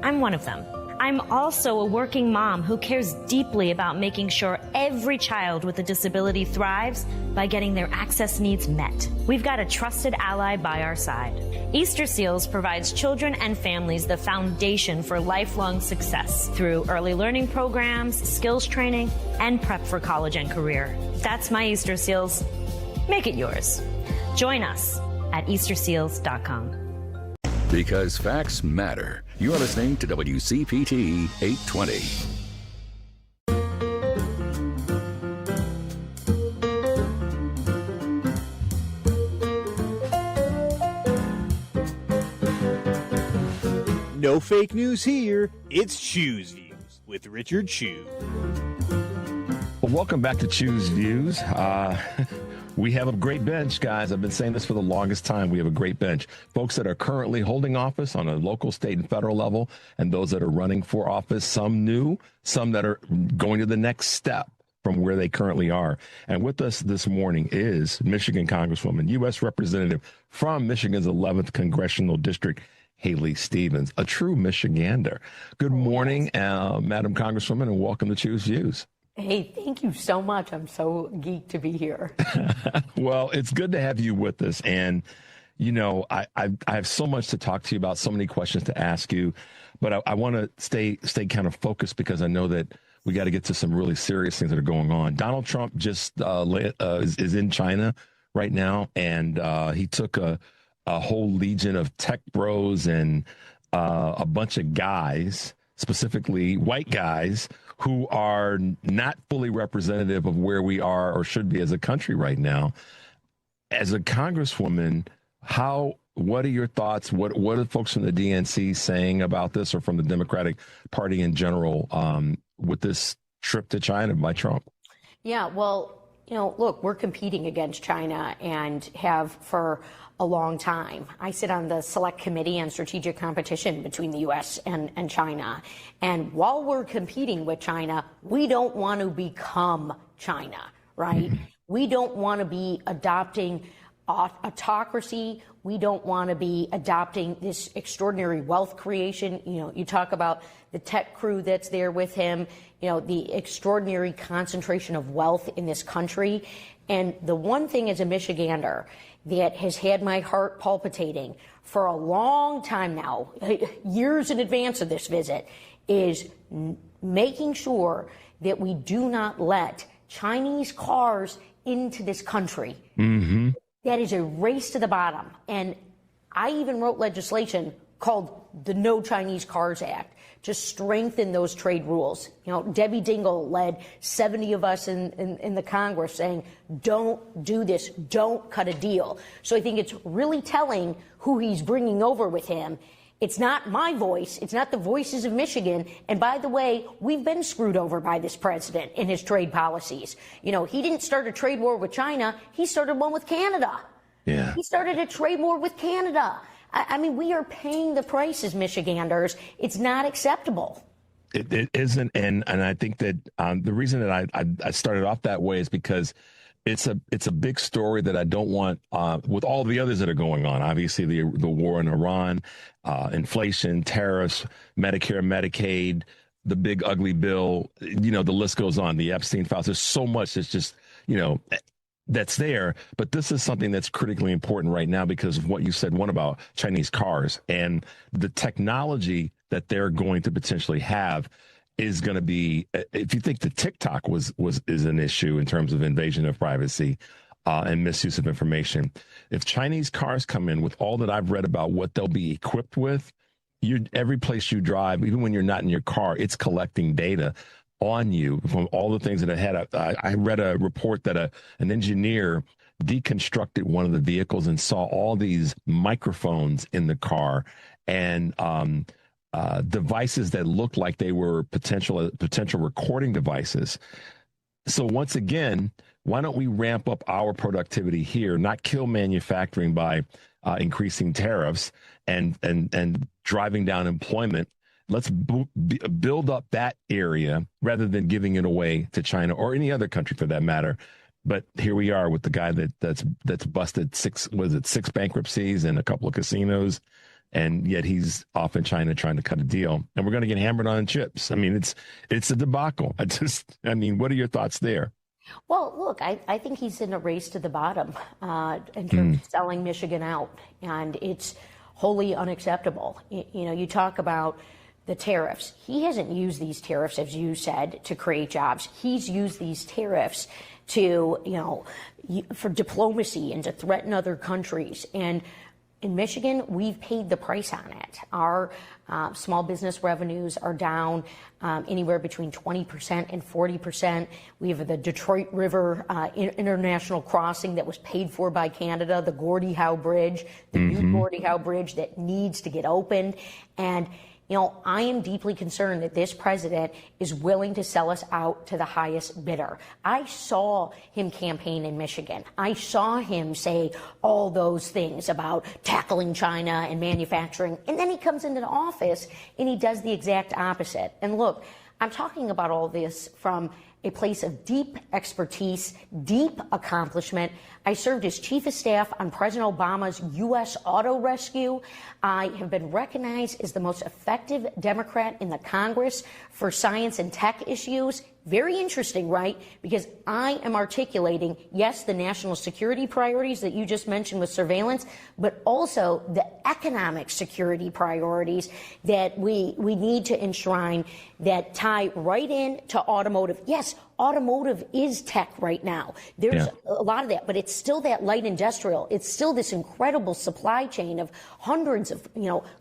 I'm one of them. I'm also a working mom who cares deeply about making sure every child with a disability thrives by getting their access needs met. We've got a trusted ally by our side. Easter Seals provides children and families the foundation for lifelong success through early learning programs, skills training, and prep for college and career. That's my Easter Seals. Make it yours. Join us at easterseals.com. Because facts matter. You're listening to WCPT 820. No fake news here. It's Choose Views with Richard Chew. Well, welcome back to Choose Views. We have a great bench, guys. I've been saying this for the longest time. We have a great bench. Folks that are currently holding office on a local, state, and federal level, and those that are running for office, some new, some that are going to the next step. from where they currently are. And with us this morning is Michigan Congresswoman, U.S. Representative from Michigan's 11th Congressional District, Haley Stevens, a true Michigander. Good morning, Madam Congresswoman, and welcome to Choose Views. Hey, thank you so much. I'm so geeked to be here. Well, it's good to have you with us. And, you know, I have so much to talk to you about, so many questions to ask you, but I want to stay kind of focused because I know that we got to get to some really serious things that are going on. Donald Trump just is in China right now, and he took a whole legion of tech bros and a bunch of guys, specifically white guys, who are not fully representative of where we are or should be as a country right now. As a congresswoman, what are your thoughts? What are folks from the DNC saying about this, or from the Democratic Party in general, with this trip to China by Trump? Yeah, well, you know, look, we're competing against China and have for a long time. I sit on the Select Committee on Strategic Competition between the U.S. and China. And while we're competing with China, we don't want to become China, right? Mm-hmm. We don't want to be adopting autocracy. We don't want to be adopting this extraordinary wealth creation. You know, you talk about the tech crew that's there with him, you know, the extraordinary concentration of wealth in this country. And the one thing as a Michigander that has had my heart palpitating for a long time now, years in advance of this visit, is making sure that we do not let Chinese cars into this country. Mm-hmm. That is a race to the bottom. And I even wrote legislation called the No Chinese Cars Act to strengthen those trade rules. You know, Debbie Dingell led 70 of us in the Congress saying, don't do this, don't cut a deal. So I think it's really telling who he's bringing over with him. It's not my voice. It's not the voices of Michigan. And by the way, we've been screwed over by this president in his trade policies. You know, he didn't start a trade war with China. He started one with Canada. Yeah. He started a trade war with Canada. I mean, we are paying the price as Michiganders. It's not acceptable. It isn't. And I think that the reason that I started off that way is because it's a big story that I don't want with all the others that are going on. Obviously, the war in Iran, inflation, tariffs, Medicare, Medicaid, the big ugly bill. You know, the list goes on. The Epstein files. There's so much that's just, you know, that's there. But this is something that's critically important right now because of what you said, one about Chinese cars and the technology that they're going to potentially have is going to be, if you think that TikTok is an issue in terms of invasion of privacy and misuse of information, if Chinese cars come in with all that I've read about what they'll be equipped with, every place you drive, even when you're not in your car, it's collecting data on you from all the things that it had. I read a report that an engineer deconstructed one of the vehicles and saw all these microphones in the car and devices that looked like they were potential recording devices. So once again, why don't we ramp up our productivity here, not kill manufacturing by increasing tariffs and driving down employment? Let's build up that area rather than giving it away to China or any other country for that matter. But here we are with the guy that's busted six bankruptcies and a couple of casinos, and yet he's off in China trying to cut a deal, and we're going to get hammered on chips. I mean, it's a debacle. I mean, what are your thoughts there? Well, look, I think he's in a race to the bottom in terms of selling Michigan out, and it's wholly unacceptable. You know, you talk about the tariffs. He hasn't used these tariffs, as you said, to create jobs. He's used these tariffs to, you know, for diplomacy and to threaten other countries. And in Michigan, we've paid the price on it. Our small business revenues are down anywhere between 20% and 40%. We have the Detroit River International Crossing that was paid for by Canada, the Gordie Howe Bridge, the new Gordie Howe Bridge that needs to get opened. And you know, I am deeply concerned that this president is willing to sell us out to the highest bidder. I saw him campaign in Michigan. I saw him say all those things about tackling China and manufacturing. And then he comes into the office and he does the exact opposite. And look, I'm talking about all this from a place of deep expertise, deep accomplishment. I served as chief of staff on President Obama's U.S. auto rescue. I have been recognized as the most effective Democrat in the Congress for science and tech issues. Very interesting, right? Because I am articulating, yes, the national security priorities that you just mentioned with surveillance, but also the economic security priorities that we need to enshrine that tie right in to automotive. Yes, automotive is tech right now. There's a lot of that, but it's still that light industrial. It's still this incredible supply chain of hundreds of,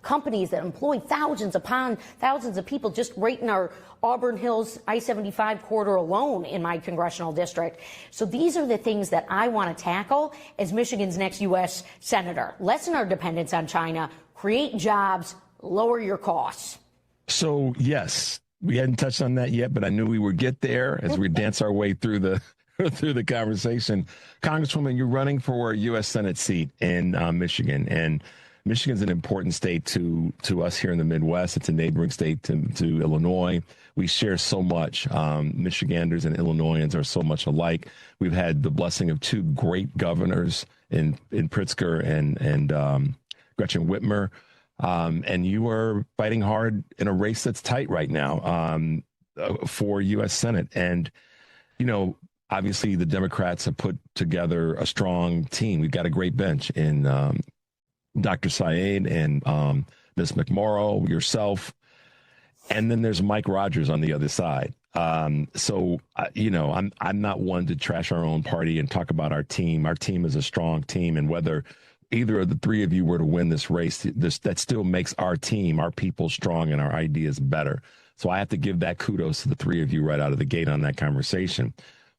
companies that employ thousands upon thousands of people just right in our Auburn Hills I-75 corridor alone in my congressional district. So these are the things that I want to tackle as Michigan's next U.S. Senator. Lessen our dependence on China, create jobs, lower your costs. So, yes, we hadn't touched on that yet, but I knew we would get there as we dance our way through the conversation. Congresswoman, you're running for a U.S. Senate seat in Michigan, and Michigan's an important state to us here in the Midwest. It's a neighboring state to Illinois. We share so much. Michiganders and Illinoisans are so much alike. We've had the blessing of two great governors in Pritzker and Gretchen Whitmer. And you are fighting hard in a race that's tight right now for U.S. Senate. And, obviously the Democrats have put together a strong team. We've got a great bench in Dr. Saeed and Ms. McMorrow, yourself. And then there's Mike Rogers on the other side. So, I'm not one to trash our own party and talk about our team. Our team is a strong team. And whether either of the three of you were to win this race, that still makes our team, our people strong and our ideas better. So I have to give that kudos to the three of you right out of the gate on that conversation.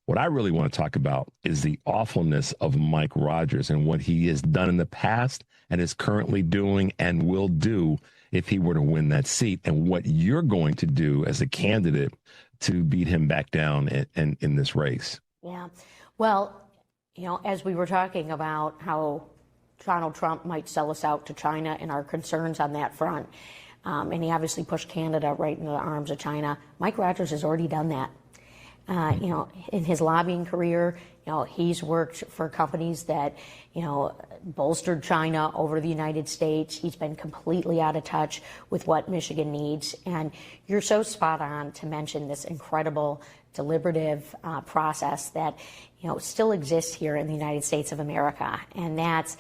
What I really want to talk about is the awfulness of Mike Rogers and what he has done in the past and is currently doing and will do if he were to win that seat, and what you're going to do as a candidate to beat him back down in this race. Yeah. Well, as we were talking about how Donald Trump might sell us out to China and our concerns on that front, and he obviously pushed Canada right into the arms of China, Mike Rogers has already done that. In his lobbying career, he's worked for companies that, bolstered China over the United States. He's been completely out of touch with what Michigan needs. And you're so spot on to mention this incredible deliberative process that, still exists here in the United States of America. And that's,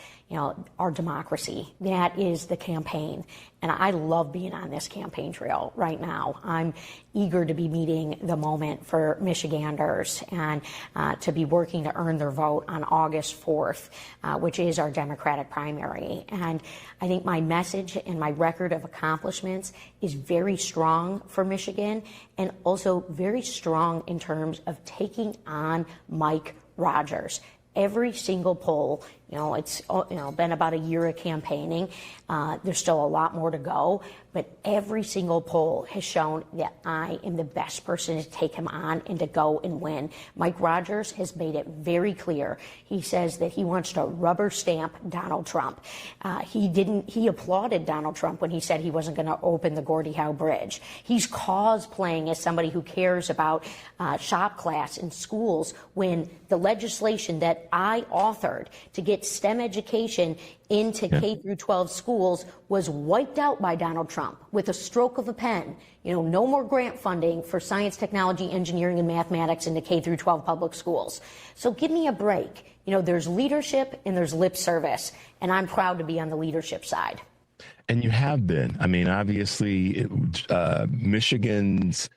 our democracy. That is the campaign. And I love being on this campaign trail right now. I'm eager to be meeting the moment for Michiganders and to be working to earn their vote on August 4th, which is our Democratic primary. And I think my message and my record of accomplishments is very strong for Michigan and also very strong in terms of taking on Mike Rogers. Every single poll, it's been about a year of campaigning. There's still a lot more to go, but every single poll has shown that I am the best person to take him on and to go and win. Mike Rogers has made it very clear. He says that he wants to rubber stamp Donald Trump. He applauded Donald Trump when he said he wasn't going to open the Gordie Howe Bridge. He's cosplaying as somebody who cares about shop class in schools when the legislation that I authored to get STEM education into K through 12 schools was wiped out by Donald Trump with a stroke of a pen. No more grant funding for science, technology, engineering, and mathematics into K through 12 public schools. So give me a break. There's leadership and there's lip service, and I'm proud to be on the leadership side. And you have been. I mean, obviously, Michigan's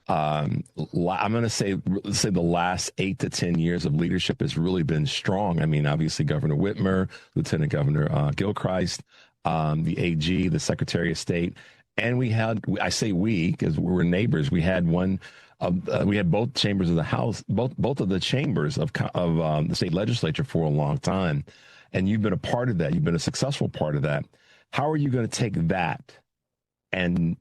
I'm going to say the last 8 to 10 years of leadership has really been strong. I mean, obviously, Governor Whitmer, Lieutenant Governor Gilchrist, the AG, the Secretary of State. And we had, I say we, because we were neighbors, we had we had both chambers of the House, both of the chambers of the state legislature for a long time. And you've been a part of that. You've been a successful part of that. How are you going to take that? And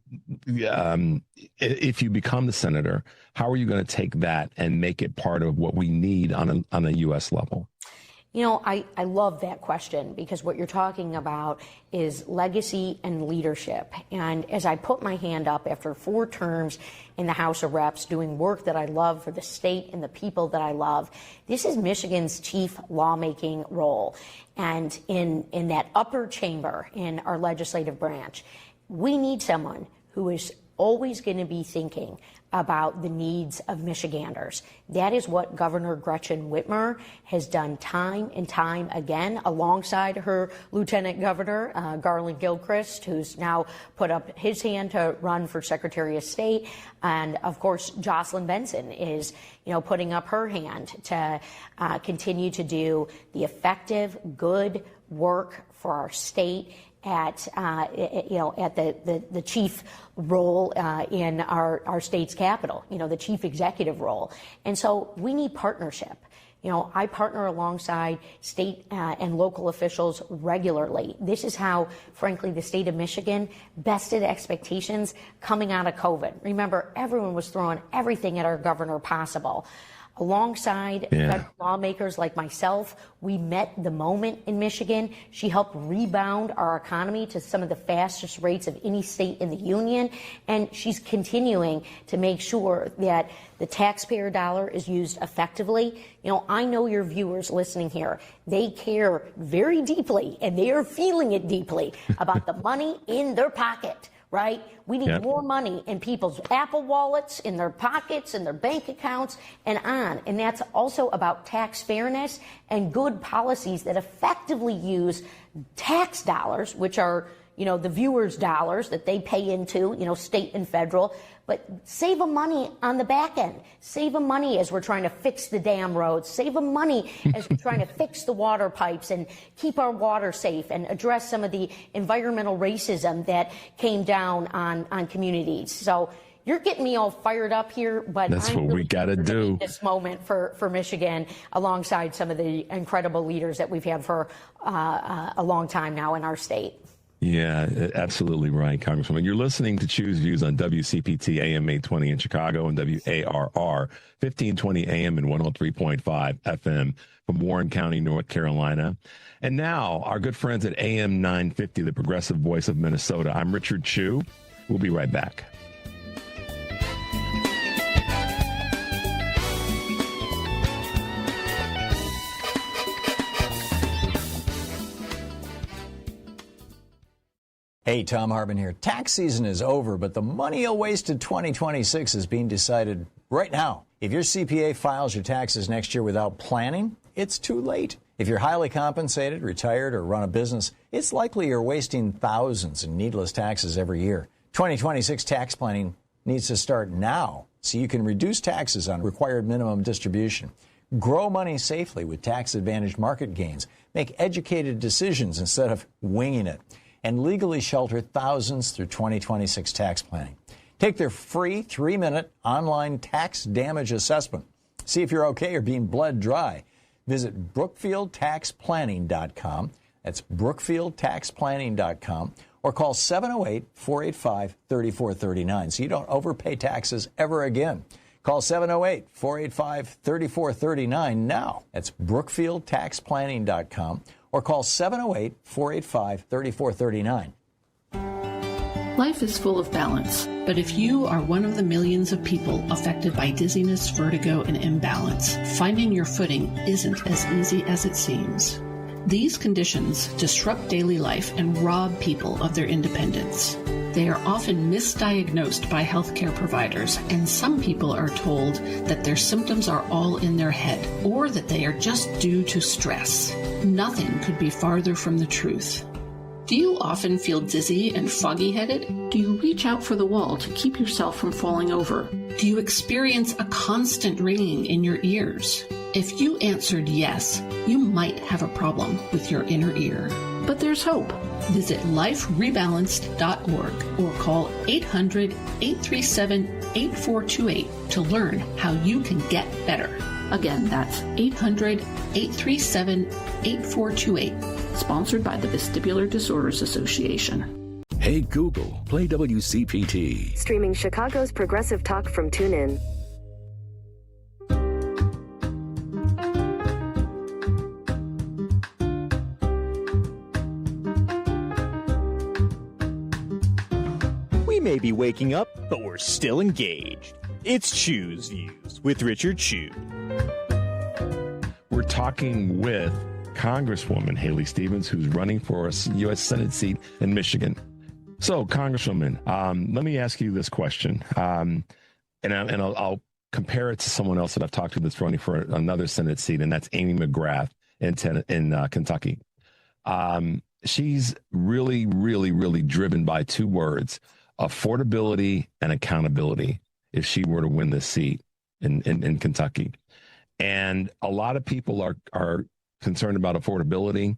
if you become the senator, how are you going to take that and make it part of what we need on a U.S. level? I love that question because what you're talking about is legacy and leadership. And as I put my hand up after 4 terms in the House of Reps doing work that I love for the state and the people that I love, this is Michigan's chief lawmaking role. And in that upper chamber in our legislative branch, we need someone who is always going to be thinking about the needs of Michiganders. That is what Governor Gretchen Whitmer has done time and time again, alongside her Lieutenant Governor, Garland Gilchrist, who's now put up his hand to run for Secretary of State. And, of course, Jocelyn Benson is, putting up her hand to continue to do the effective, good work for our state at the chief role in our state's capital, the chief executive role. And so we need partnership. I partner alongside state and local officials regularly. This is how, frankly, the state of Michigan bested expectations coming out of COVID. Remember, everyone was throwing everything at our governor possible. Alongside federal lawmakers like myself, we met the moment in Michigan. She helped rebound our economy to some of the fastest rates of any state in the union. And she's continuing to make sure that the taxpayer dollar is used effectively. I know your viewers listening here, they care very deeply, and they are feeling it deeply about the money in their pocket. Right? We need more money in people's Apple wallets, in their pockets, in their bank accounts, and on. And that's also about tax fairness and good policies that effectively use tax dollars, which are, the viewers' dollars that they pay into, state and federal, but save them money on the back end. Save them money as we're trying to fix the dam roads. Save them money as we're trying to fix the water pipes and keep our water safe and address some of the environmental racism that came down on communities. So you're getting me all fired up here, but that's what we got to do. This moment for Michigan, alongside some of the incredible leaders that we've had for a long time now in our state. Yeah, absolutely right, Congresswoman. You're listening to Choose Views on WCPT AM 820 in Chicago and WARR 1520 AM and 103.5 FM from Warren County, North Carolina. And now our good friends at AM 950, the progressive voice of Minnesota. I'm Richard Chu. We'll be right back. Hey, Tom Harbin here. Tax season is over, but the money you'll waste in 2026 is being decided right now. If your CPA files your taxes next year without planning, it's too late. If you're highly compensated, retired, or run a business, it's likely you're wasting thousands in needless taxes every year. 2026 tax planning needs to start now so you can reduce taxes on required minimum distribution. Grow money safely with tax-advantaged market gains. Make educated decisions instead of winging it. And legally shelter thousands through 2026 tax planning. Take their free 3-minute online tax damage assessment. See if you're okay or being bled dry. Visit brookfieldtaxplanning.com. That's brookfieldtaxplanning.com. Or call 708-485-3439 so you don't overpay taxes ever again. Call 708-485-3439 now. That's brookfieldtaxplanning.com. Or call 708-485-3439. Life is full of balance, but if you are one of the millions of people affected by dizziness, vertigo, and imbalance, finding your footing isn't as easy as it seems. These conditions disrupt daily life and rob people of their independence. They are often misdiagnosed by healthcare providers, and some people are told that their symptoms are all in their head or that they are just due to stress. Nothing could be farther from the truth. Do you often feel dizzy and foggy-headed? Do you reach out for the wall to keep yourself from falling over? Do you experience a constant ringing in your ears? If you answered yes, you might have a problem with your inner ear. But there's hope. Visit liferebalanced.org or call 800-837-8428 to learn how you can get better. Again, that's 800-837-8428. Sponsored by the Vestibular Disorders Association. Hey Google, play WCPT. Streaming Chicago's progressive talk from TuneIn. may be waking up, but we're still engaged. It's Choose Views with Richard Chu. We're talking with Congresswoman Haley Stevens, who's running for a U.S. Senate seat in Michigan. So, Congresswoman, let me ask you this question, and I'll compare it to someone else that I've talked to that's running for another Senate seat, and that's Amy McGrath in Kentucky. She's really, really, really driven by two words: affordability and accountability. If she were to win this seat in Kentucky, and a lot of people are concerned about affordability,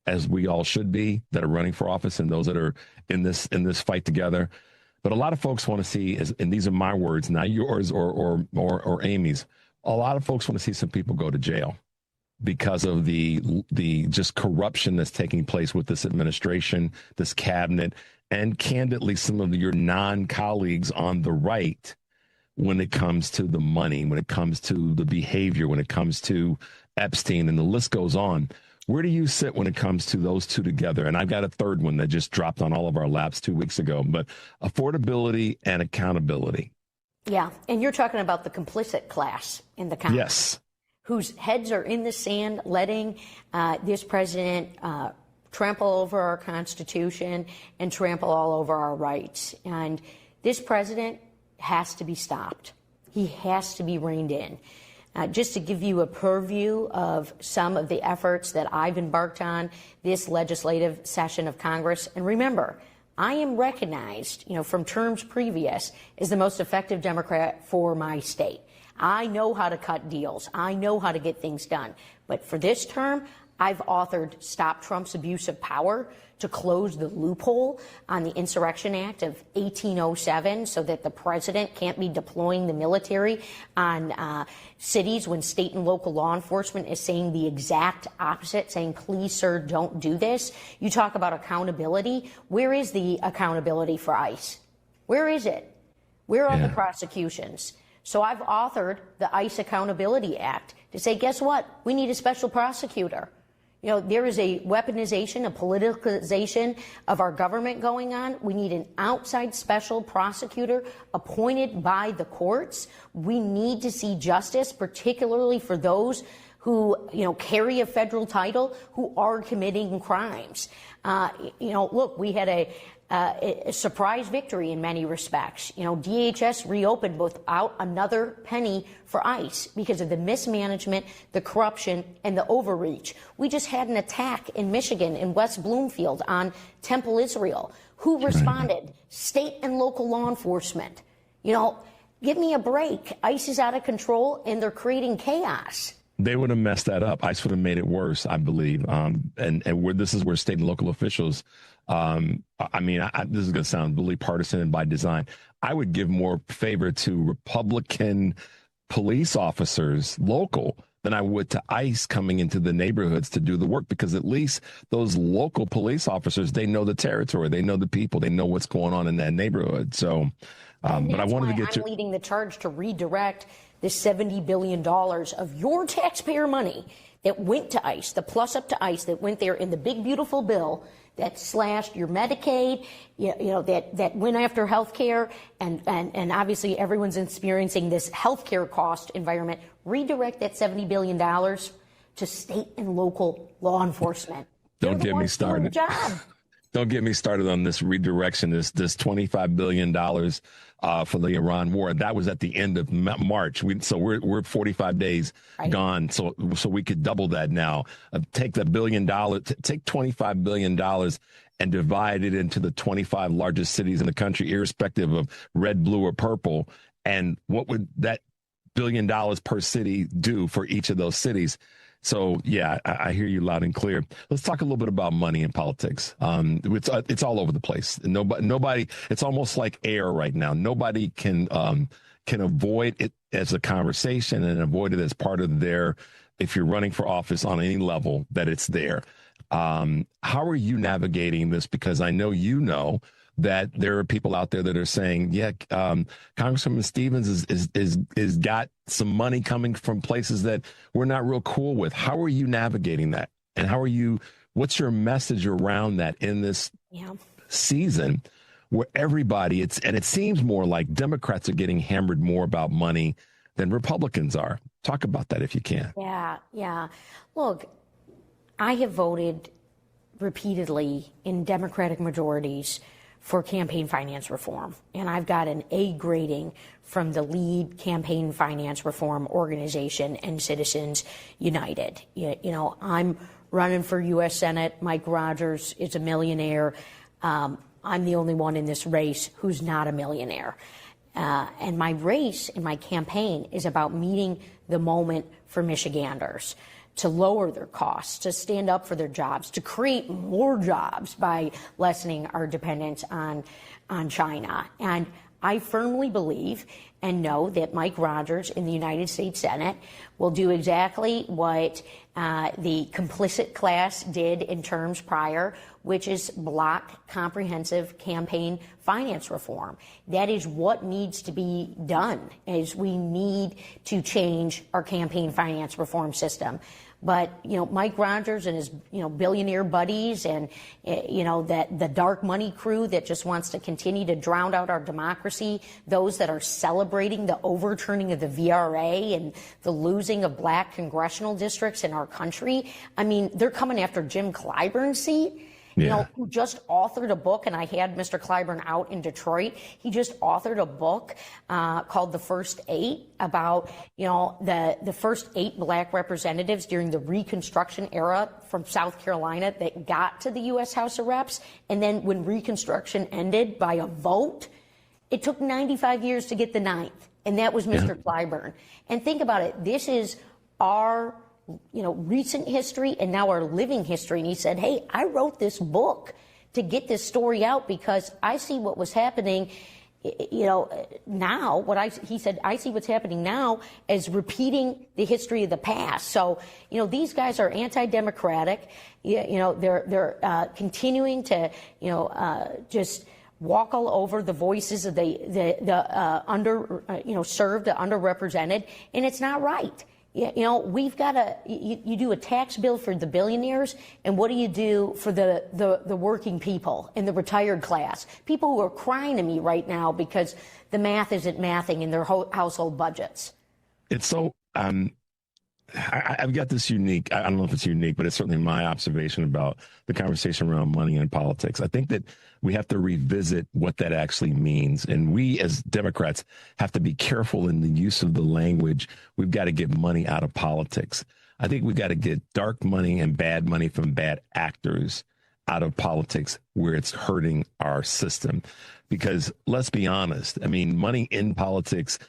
as we all should be, that are running for office and those that are in this fight together. But a lot of folks want to see, and these are my words, not yours or Amy's. A lot of folks want to see some people go to jail because of the just corruption that's taking place with this administration, this cabinet, and candidly, some of your non-colleagues on the right when it comes to the money, when it comes to the behavior, when it comes to Epstein, and the list goes on. Where do you sit when it comes to those two together? And I've got a third one that just dropped on all of our laps 2 weeks ago, but affordability and accountability. Yeah, and you're talking about the complicit class in the Congress. Yes. Whose heads are in the sand, letting this president trample over our Constitution and trample all over our rights. And this president has to be stopped. He has to be reined in. Just to give you a purview of some of the efforts that I've embarked on this legislative session of Congress. And remember, I am recognized, from terms previous as the most effective Democrat for my state. I know how to cut deals. I know how to get things done. But for this term, I've authored Stop Trump's Abuse of Power to close the loophole on the Insurrection Act of 1807 so that the president can't be deploying the military on cities when state and local law enforcement is saying the exact opposite, saying, please, sir, don't do this. You talk about accountability. Where is the accountability for ICE? Where is it? Where are the prosecutions? So I've authored the ICE Accountability Act to say, guess what? We need a special prosecutor. There is a weaponization, a politicalization of our government going on. We need an outside special prosecutor appointed by the courts. We need to see justice, particularly for those who, carry a federal title, who are committing crimes. Look, we had a surprise victory in many respects. DHS reopened without another penny for ICE because of the mismanagement, the corruption, and the overreach. We just had an attack in Michigan, in West Bloomfield, on Temple, Israel. Who responded? State and local law enforcement. Give me a break. ICE is out of control, and they're creating chaos. They would have messed that up. ICE would have made it worse, I believe. This is where state and local officials, this is going to sound really partisan and by design. I would give more favor to Republican police officers, local, than I would to ICE coming into the neighborhoods to do the work, because at least those local police officers, they know the territory, they know the people, they know what's going on in that neighborhood. So, but I wanted to get I'm leading the charge to redirect the $70 billion of your taxpayer money that went to ICE, the plus up to ICE that went there in the big, beautiful bill that slashed your Medicaid, that went after health care, and obviously everyone's experiencing this health care cost environment. Redirect that $70 billion to state and local law enforcement. Don't get me started. Don't get me started on this redirection, this $25 billion for the Iran war. That was at the end of March. We're 45 days gone. So we could double that now. Take the $1 billion, take $25 billion and divide it into the 25 largest cities in the country, irrespective of red, blue, or purple. And what would that $1 billion per city do for each of those cities? So, yeah, I hear you loud and clear. Let's talk a little bit about money in politics. It's all over the place. Nobody. It's almost like air right now. Nobody can avoid it as a conversation and avoid it as part of their. If you're running for office on any level, that it's there. How are you navigating this? Because I know that there are people out there that are saying, Congresswoman Stevens is got some money coming from places that we're not real cool with. How are you navigating that? And what's your message around that in this season where everybody, it seems more like Democrats are getting hammered more about money than Republicans are. Talk about that if you can. Yeah. Look, I have voted repeatedly in Democratic majorities for campaign finance reform, and I've got an A grading from the lead campaign finance reform organization and Citizens United. You know, I'm running for U.S. Senate. Mike Rogers is a millionaire. I'm the only one in this race who's not a millionaire. And my race and my campaign is about meeting the moment for Michiganders, to lower their costs, to stand up for their jobs, to create more jobs by lessening our dependence on China. And I firmly believe and know that Mike Rogers in the United States Senate will do exactly what the complicit class did in terms prior, which is block comprehensive campaign finance reform. That is what needs to be done, is we need to change our campaign finance reform system. But, you know, Mike Rogers and his, billionaire buddies and, that the dark money crew that just wants to continue to drown out our democracy, those that are celebrating the overturning of the VRA and the losing of black congressional districts in our country. I mean, they're coming after Jim Clyburn's seat. Who just authored a book, and I had Mr. Clyburn out in Detroit. He just authored a book called The First Eight about, the first 8 black representatives during the Reconstruction era from South Carolina that got to the U.S. House of Reps. And then when Reconstruction ended by a vote, it took 95 years to get the 9th. And that was Mr. Clyburn. And think about it. This is our recent history and now our living history. And he said, hey, I wrote this book to get this story out because I see what was happening, now. He said, I see what's happening now as repeating the history of the past. So, these guys are anti-democratic. They're continuing to, just walk all over the voices of the served, the underrepresented, and it's not right. We've got to, you do a tax bill for the billionaires, and what do you do for the working people and the retired class? People who are crying to me right now because the math isn't mathing in their household budgets. It's so, I've got this unique, I don't know if it's unique, but it's certainly my observation about the conversation around money and politics. I think that we have to revisit what that actually means. And we as Democrats have to be careful in the use of the language. We've got to get money out of politics. I think we've got to get dark money and bad money from bad actors out of politics where it's hurting our system. Because let's be honest, I mean, money in politics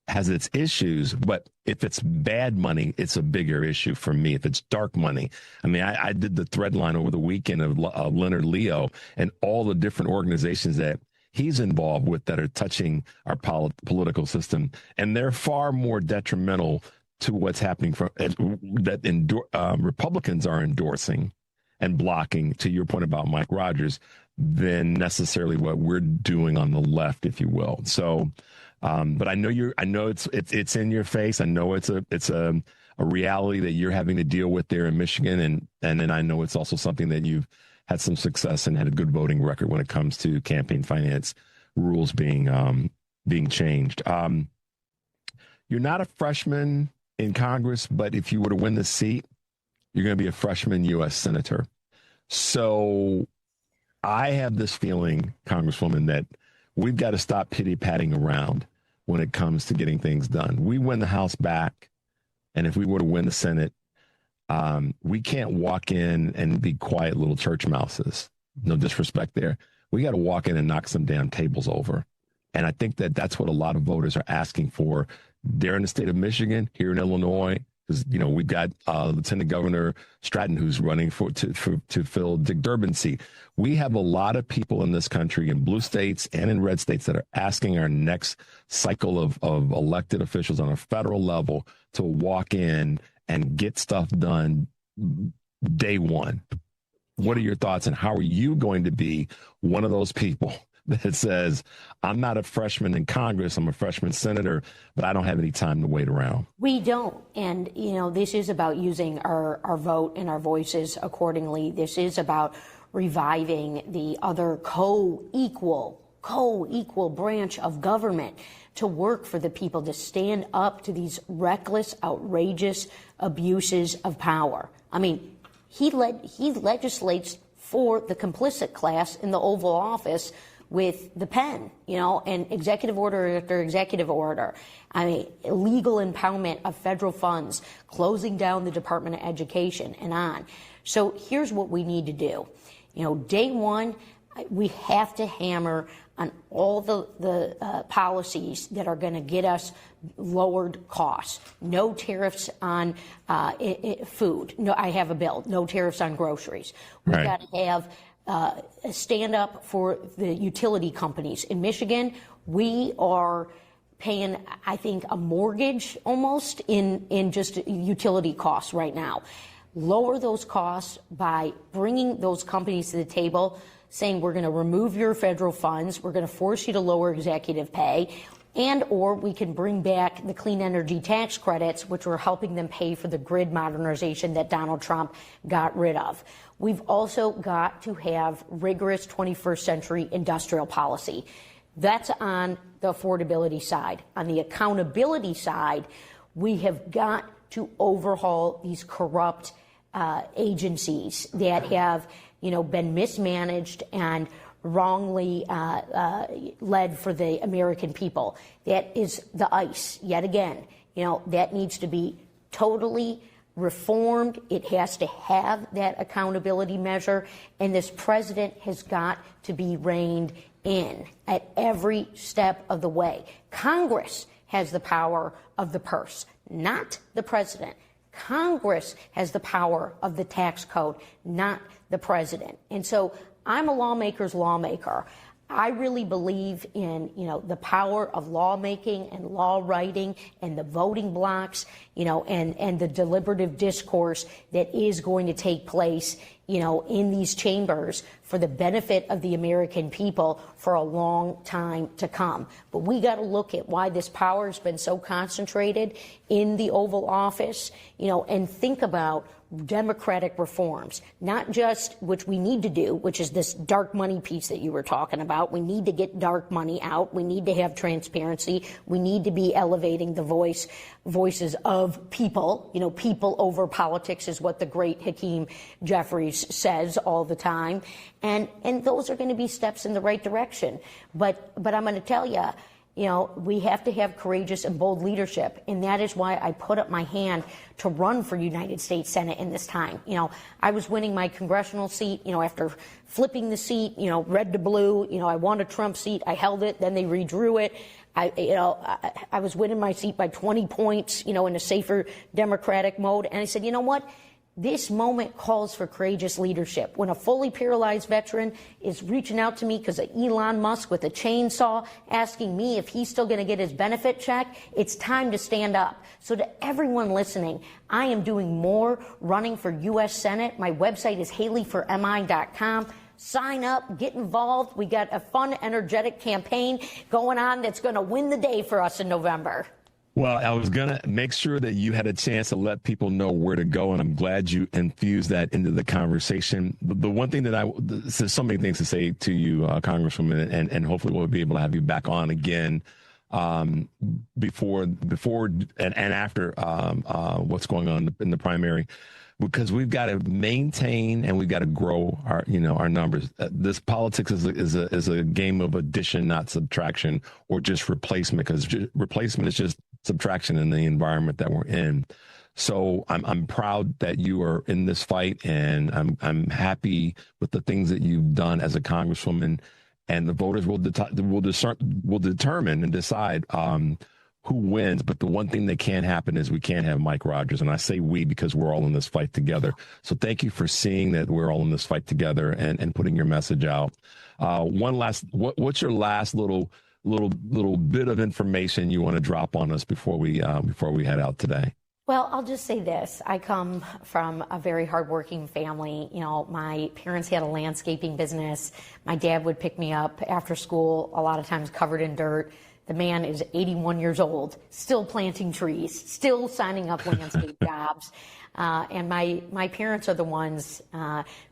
has its issues, but if it's bad money, it's a bigger issue for me. If it's dark money, I mean, I did the thread line over the weekend of Leonard Leo and all the different organizations that he's involved with that are touching our political system, and they're far more detrimental to what's happening Republicans are endorsing and blocking, to your point about Mike Rogers, than necessarily what we're doing on the left, if you will. So. But I know it's in your face. I know it's a reality that you're having to deal with there in Michigan. And then I know it's also something that you've had some success and had a good voting record when it comes to campaign finance rules being changed. You're not a freshman in Congress, but if you were to win the seat, you're going to be a freshman U.S. Senator. So I have this feeling, Congresswoman, that we've got to stop pity-patting around when it comes to getting things done. We win the House back, and if we were to win the Senate, we can't walk in and be quiet little church mouses. No disrespect there. We got to walk in and knock some damn tables over. And I think that that's what a lot of voters are asking for there in the state of Michigan, here in Illinois. Because, we've got Lieutenant Governor Stratton, who's running to fill Dick Durbin's seat. We have a lot of people in this country, in blue states and in red states, that are asking our next cycle of elected officials on a federal level to walk in and get stuff done day one. What are your thoughts, and how are you going to be one of those people that says, I'm not a freshman in Congress, I'm a freshman senator, but I don't have any time to wait around? We don't. And, this is about using our vote and our voices accordingly. This is about reviving the other co-equal co-equal branch of government to work for the people, to stand up to these reckless, outrageous abuses of power. I mean, he legislates for the complicit class in the Oval Office with the pen, and executive order after executive order. I mean, illegal impoundment of federal funds, closing down the Department of Education, and on. So here's what we need to do. Day one, we have to hammer on all the policies that are going to get us lowered costs. No tariffs on food. No, I have a bill. No tariffs on groceries. We've got to have stand up for the utility companies. In Michigan, we are paying, I think, a mortgage almost in just utility costs right now. Lower those costs by bringing those companies to the table, saying we're going to remove your federal funds, we're going to force you to lower executive pay, and or we can bring back the clean energy tax credits, which were helping them pay for the grid modernization that Donald Trump got rid of. We've also got to have rigorous 21st century industrial policy. That's on the affordability side. On the accountability side, we have got to overhaul these corrupt agencies that have, been mismanaged and wrongly led for the American people. That is the ICE, yet again. That needs to be totally reformed. It has to have that accountability measure, and this president has got to be reined in at every step of the way. Congress has the power of the purse, not the president. Congress has the power of the tax code, not the president. And so I'm a lawmaker's lawmaker. I really believe in, the power of lawmaking and law writing and the voting blocks, and the deliberative discourse that is going to take place, in these chambers for the benefit of the American people for a long time to come. But we got to look at why this power has been so concentrated in the Oval Office, and think about democratic reforms, not just which we need to do, which is this dark money piece that you were talking about. We need to get dark money out. We need to have transparency. We need to be elevating the voices of people. People over politics is what the great Hakeem Jeffries says all the time. And those are going to be steps in the right direction. But I'm going to tell you, we have to have courageous and bold leadership. And that is why I put up my hand to run for United States Senate in this time. I was winning my congressional seat, after flipping the seat, red to blue. I won a Trump seat. I held it. Then they redrew it. I was winning my seat by 20 points, in a safer Democratic mode. And I said, you know what? This moment calls for courageous leadership. When a fully paralyzed veteran is reaching out to me because of Elon Musk with a chainsaw, asking me if he's still going to get his benefit check, it's time to stand up. So to everyone listening, I am doing more running for U.S. Senate. My website is haleyformi.com. Sign up, get involved. We got a fun, energetic campaign going on that's going to win the day for us in November. Well, I was going to make sure that you had a chance to let people know where to go, and I'm glad you infused that into the conversation. The one thing that there's so many things to say to you, Congresswoman, and hopefully we'll be able to have you back on again before and after what's going on in the primary, because we've got to maintain and we've got to grow our numbers. This politics is a game of addition, not subtraction, or just replacement, because replacement is just subtraction in the environment that we're in. So I'm proud that you are in this fight, and I'm happy with the things that you've done as a congresswoman, and the voters will determine and decide who wins. But the one thing that can't happen is we can't have Mike Rogers. And I say we because we're all in this fight together. So thank you for seeing that we're all in this fight together and putting your message out. What's your last little bit of information you want to drop on us before we head out today? Well, I'll just say this. I come from a very hardworking family. My parents had a landscaping business. My dad would pick me up after school, a lot of times covered in dirt. The man is 81 years old, still planting trees, still signing up landscape jobs. And my parents are the ones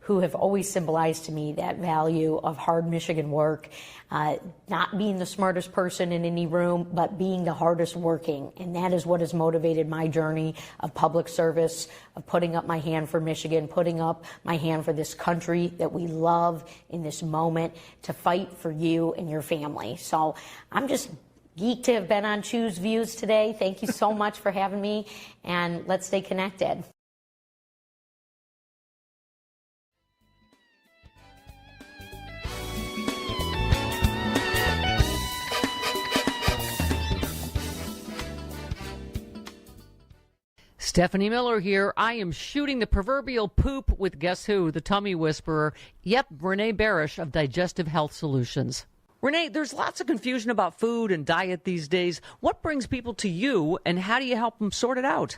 who have always symbolized to me that value of hard Michigan work, not being the smartest person in any room, but being the hardest working. And that is what has motivated my journey of public service, of putting up my hand for Michigan, putting up my hand for this country that we love in this moment, to fight for you and your family. So I'm just geeked to have been on Choose Views today. Thank you so much for having me, and let's stay connected. Stephanie Miller here. I am shooting the proverbial poop with guess who? The tummy whisperer. Yep, Renee Barish of Digestive Health Solutions. Renee, there's lots of confusion about food and diet these days. What brings people to you, and how do you help them sort it out?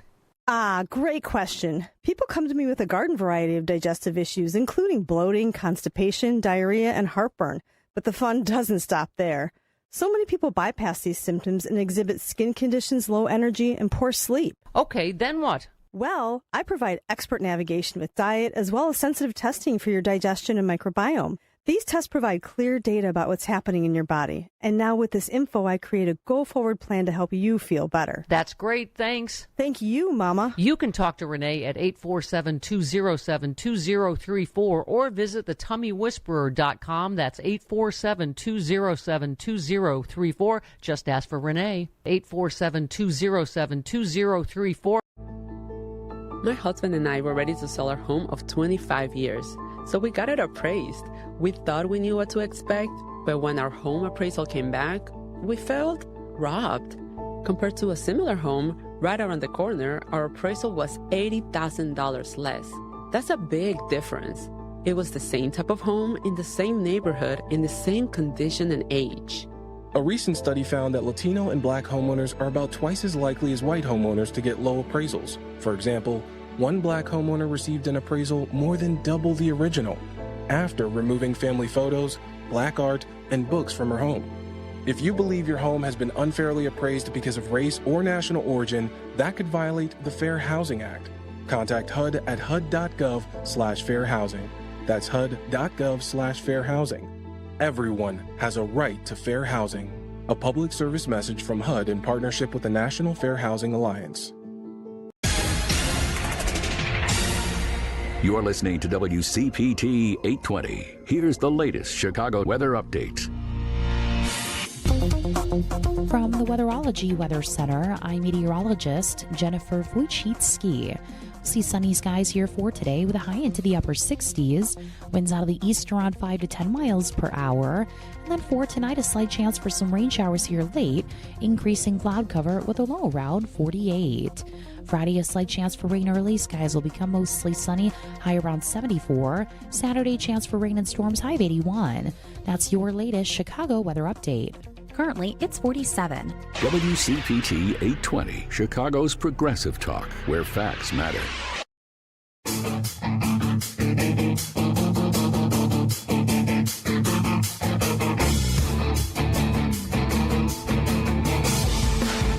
Great question. People come to me with a garden variety of digestive issues, including bloating, constipation, diarrhea, and heartburn. But the fun doesn't stop there. So many people bypass these symptoms and exhibit skin conditions, low energy, and poor sleep. Okay, then what? Well, I provide expert navigation with diet as well as sensitive testing for your digestion and microbiome. These tests provide clear data about what's happening in your body. And now with this info, I create a go-forward plan to help you feel better. That's great. Thanks. Thank you, Mama. You can talk to Renee at 847-207-2034 or visit thetummywhisperer.com. That's 847-207-2034. Just ask for Renee. 847-207-2034. My husband and I were ready to sell our home of 25 years, so we got it appraised. We thought we knew what to expect, but when our home appraisal came back, we felt robbed. Compared to a similar home right around the corner, our appraisal was $80,000 less. That's a big difference. It was the same type of home in the same neighborhood in the same condition and age. A recent study found that Latino and Black homeowners are about twice as likely as white homeowners to get low appraisals. For example, one Black homeowner received an appraisal more than double the original after removing family photos, Black art, and books from her home. If you believe your home has been unfairly appraised because of race or national origin, that could violate the Fair Housing Act. Contact HUD at hud.gov/fair housing. That's hud.gov/fair housing. Everyone has a right to fair housing. A public service message from HUD in partnership with the National Fair Housing Alliance. You're listening to WCPT 820. Here's the latest Chicago weather update. From the Weatherology Weather Center, I'm meteorologist Jennifer Wojcicki. See sunny skies here for today with a high into the upper 60s. Winds out of the east around 5 to 10 miles per hour. And then for tonight, a slight chance for some rain showers here late, increasing cloud cover with a low around 48. Friday, a slight chance for rain early. Skies will become mostly sunny, high around 74. Saturday, chance for rain and storms, high of 81. That's your latest Chicago weather update. Currently, it's 47. WCPT 820, Chicago's progressive talk, where facts matter.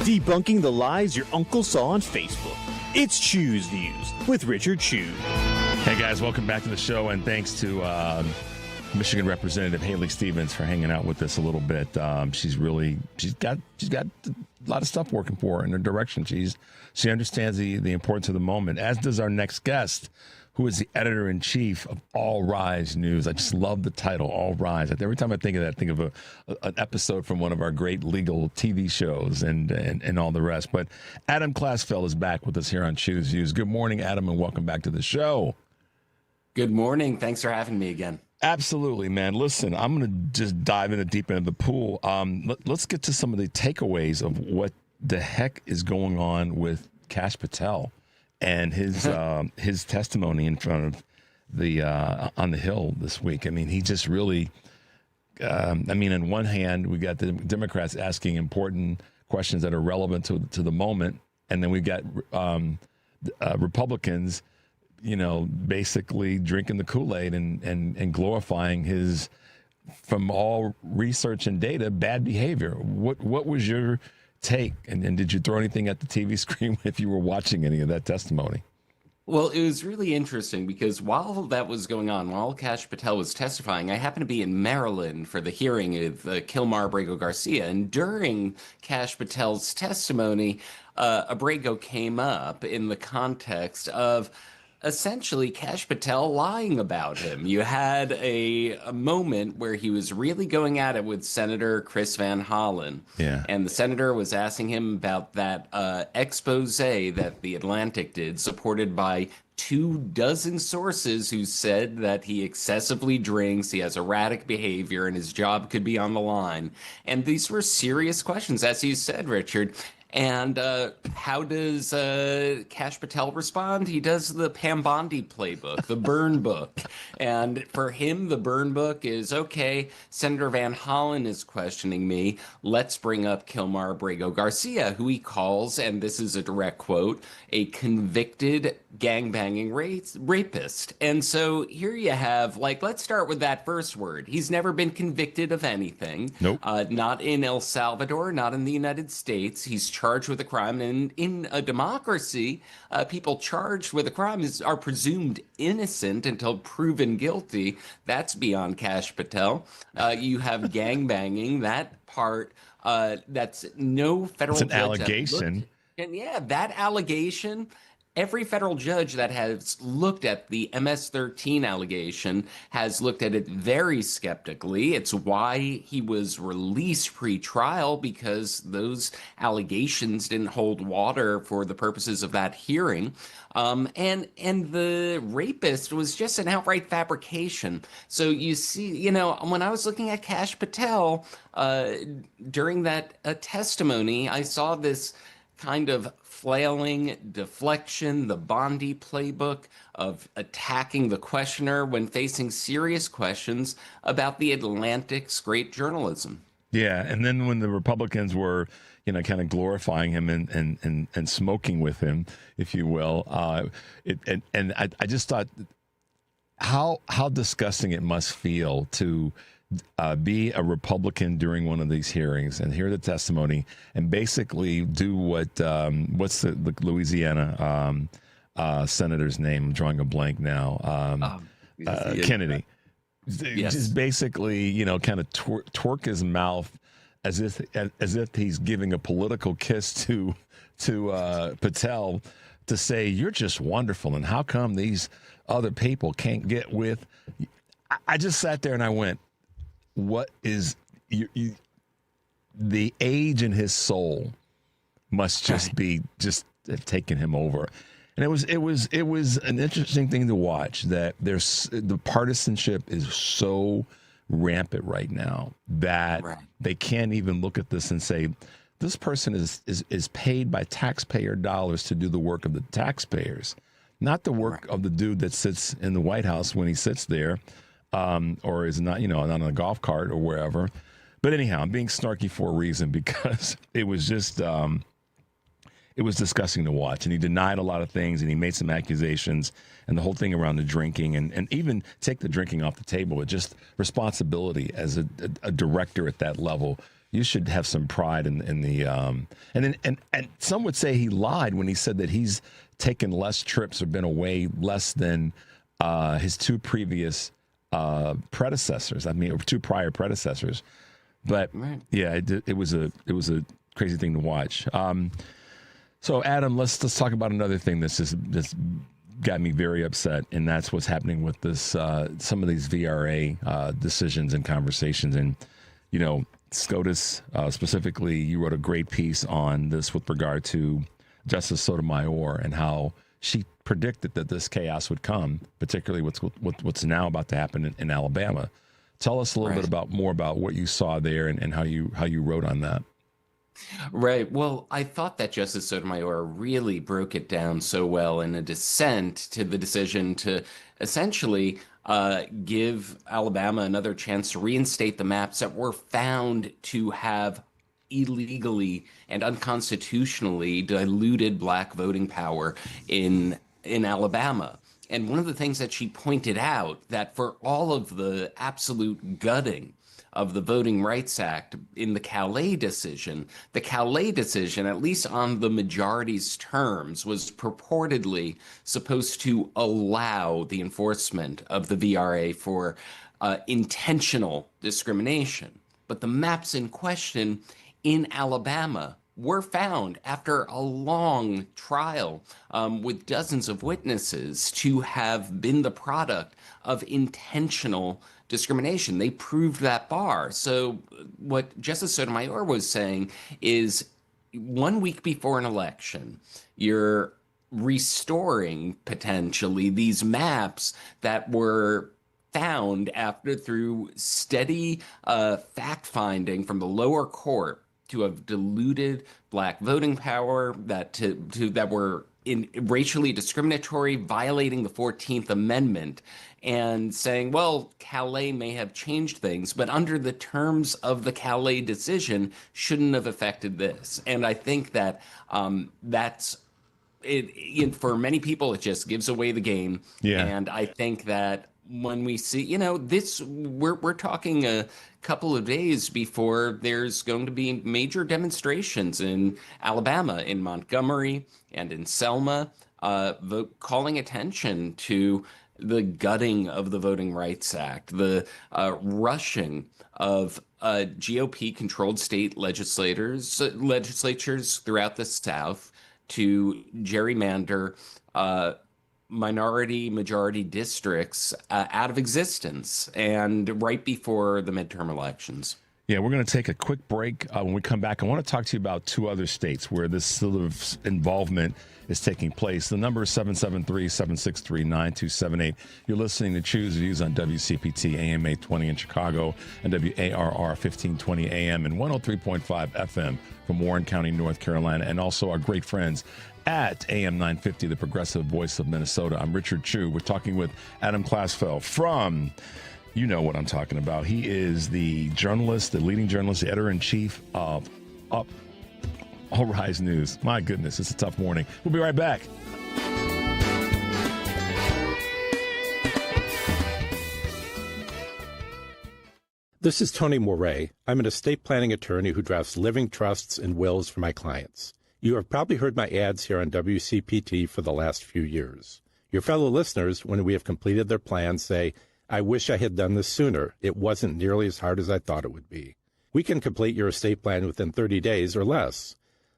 Debunking the lies your uncle saw on Facebook. It's Choose Views with Richard Chew. Hey guys, welcome back to the show, and thanks to Michigan Representative Haley Stevens for hanging out with us a little bit. She's got a lot of stuff working for her in her direction. She understands the importance of the moment, as does our next guest, who is the editor-in-chief of All Rise News. I just love the title, All Rise. Every time I think of that, I think of an episode from one of our great legal TV shows and all the rest. But Adam Klasfeld is back with us here on Choose Views. Good morning, Adam, and welcome back to the show. Good morning. Thanks for having me again. Absolutely, man. Listen, I'm going to just dive in the deep end of the pool. Let's get to some of the takeaways of what the heck is going on with Kash Patel and his testimony in front of the on the Hill this week. I mean, he just really. On one hand, we got the Democrats asking important questions that are relevant to the moment, and then we got Republicans, basically drinking the Kool-Aid and glorifying his, from all research and data, bad behavior. What was your take? And did you throw anything at the TV screen if you were watching any of that testimony? Well, it was really interesting because while that was going on, while Kash Patel was testifying, I happened to be in Maryland for the hearing of Kilmar Abrego Garcia. And during Kash Patel's testimony, Abrego came up in the context of essentially Kash Patel lying about him. You had a moment where he was really going at it with Senator Chris Van Hollen. Yeah. And the senator was asking him about that expose that The Atlantic did, supported by 24 sources who said that he excessively drinks, he has erratic behavior, and his job could be on the line. And these were serious questions, as you said, Richard. And how does Kash Patel respond? He does the Pam Bondi playbook, the burn book. And for him, the burn book is, okay, Senator Van Hollen is questioning me. Let's bring up Kilmar Abrego Garcia, who he calls, and this is a direct quote, a convicted gangbanging rapist. And so here you have, let's start with that first word. He's never been convicted of anything. Nope. Not in El Salvador, not in the United States. He's charged with a crime. And in a democracy, people charged with a crime are presumed innocent until proven guilty. That's beyond Kash Patel. You have gangbanging, that part, that's no federal It's an judge allegation. And yeah, that allegation, every federal judge that has looked at the MS-13 allegation has looked at it very skeptically. It's why he was released pre-trial, because those allegations didn't hold water for the purposes of that hearing. And the rapist was just an outright fabrication. So you see, when I was looking at Kash Patel during that testimony, I saw this kind of flailing, deflection, the Bondi playbook of attacking the questioner when facing serious questions about the Atlantic's great journalism. Yeah, and then when the Republicans were, kind of glorifying him and smoking with him, if you will, I just thought how disgusting it must feel to be a Republican during one of these hearings and hear the testimony and basically do what's the Louisiana senator's name? I'm drawing a blank now. Kennedy. Yes. Just basically, kind of twerk his mouth as if he's giving a political kiss to Patel to say, you're just wonderful, and how come these other people can't get with? I just sat there and I went, what is the age in his soul must just be have taken him over. And it was an interesting thing to watch, that the partisanship is so rampant right now that they can't even look at this and say, this person is paid by taxpayer dollars to do the work of the taxpayers, not the work of the dude that sits in the White House when he sits there. Or is not, not on a golf cart or wherever. But anyhow, I'm being snarky for a reason, because it was just, it was disgusting to watch. And he denied a lot of things, and he made some accusations, and the whole thing around the drinking, and even take the drinking off the table with just responsibility as a director at that level. You should have some pride in the, and some would say he lied when he said that he's taken less trips or been away less than his two previous predecessors. Or two prior predecessors. But yeah, it was a crazy thing to watch. So Adam, let's talk about another thing that's got me very upset, and that's what's happening with this some of these VRA decisions and conversations. And SCOTUS specifically, you wrote a great piece on this with regard to Justice Sotomayor and how she predicted that this chaos would come, particularly what's now about to happen in Alabama. Tell us a little bit more about what you saw there and how you wrote on that. Right. Well, I thought that Justice Sotomayor really broke it down so well in a dissent to the decision to essentially give Alabama another chance to reinstate the maps that were found to have illegally and unconstitutionally diluted black voting power in Alabama. And one of the things that she pointed out, that for all of the absolute gutting of the Voting Rights Act in the Calais decision, at least on the majority's terms, was purportedly supposed to allow the enforcement of the VRA for intentional discrimination. But the maps in question in Alabama were found after a long trial with dozens of witnesses to have been the product of intentional discrimination. They proved that bar. So what Justice Sotomayor was saying is 1 week before an election, you're restoring potentially these maps that were found through steady fact-finding from the lower court to have diluted Black voting power, that were racially discriminatory, violating the 14th Amendment, and saying, well, Calais may have changed things, but under the terms of the Calais decision, shouldn't have affected this. And I think that that's it. For many people, it just gives away the game. Yeah. And I think that when we see, this, we're talking a couple of days before there's going to be major demonstrations in Alabama, in Montgomery, and in Selma, calling attention to the gutting of the Voting Rights Act, the rushing of GOP-controlled state legislatures throughout the South to gerrymander majority districts out of existence, and right before the midterm elections. Yeah, we're going to take a quick break. When we come back, I want to talk to you about 2 other states where this sort of involvement is taking place. The number is 773-763-9278. You're listening to Choose Views on WCPT AM 820 in Chicago and WARR 1520 AM and 103.5 FM from Warren County, North Carolina, and also our great friends at AM 950, the progressive voice of Minnesota. I'm Richard Chu. We're talking with Adam Klasfeld from, you know what I'm talking about. He is the journalist, the leading journalist, the editor-in-chief of All Rise News. My goodness, it's a tough morning. We'll be right back. This is Tony Moret. I'm an estate planning attorney who drafts living trusts and wills for my clients. You have probably heard my ads here on WCPT for the last few years. Your fellow listeners, when we have completed their plans, say, I wish I had done this sooner. It wasn't nearly as hard as I thought it would be. We can complete your estate plan within 30 days or less.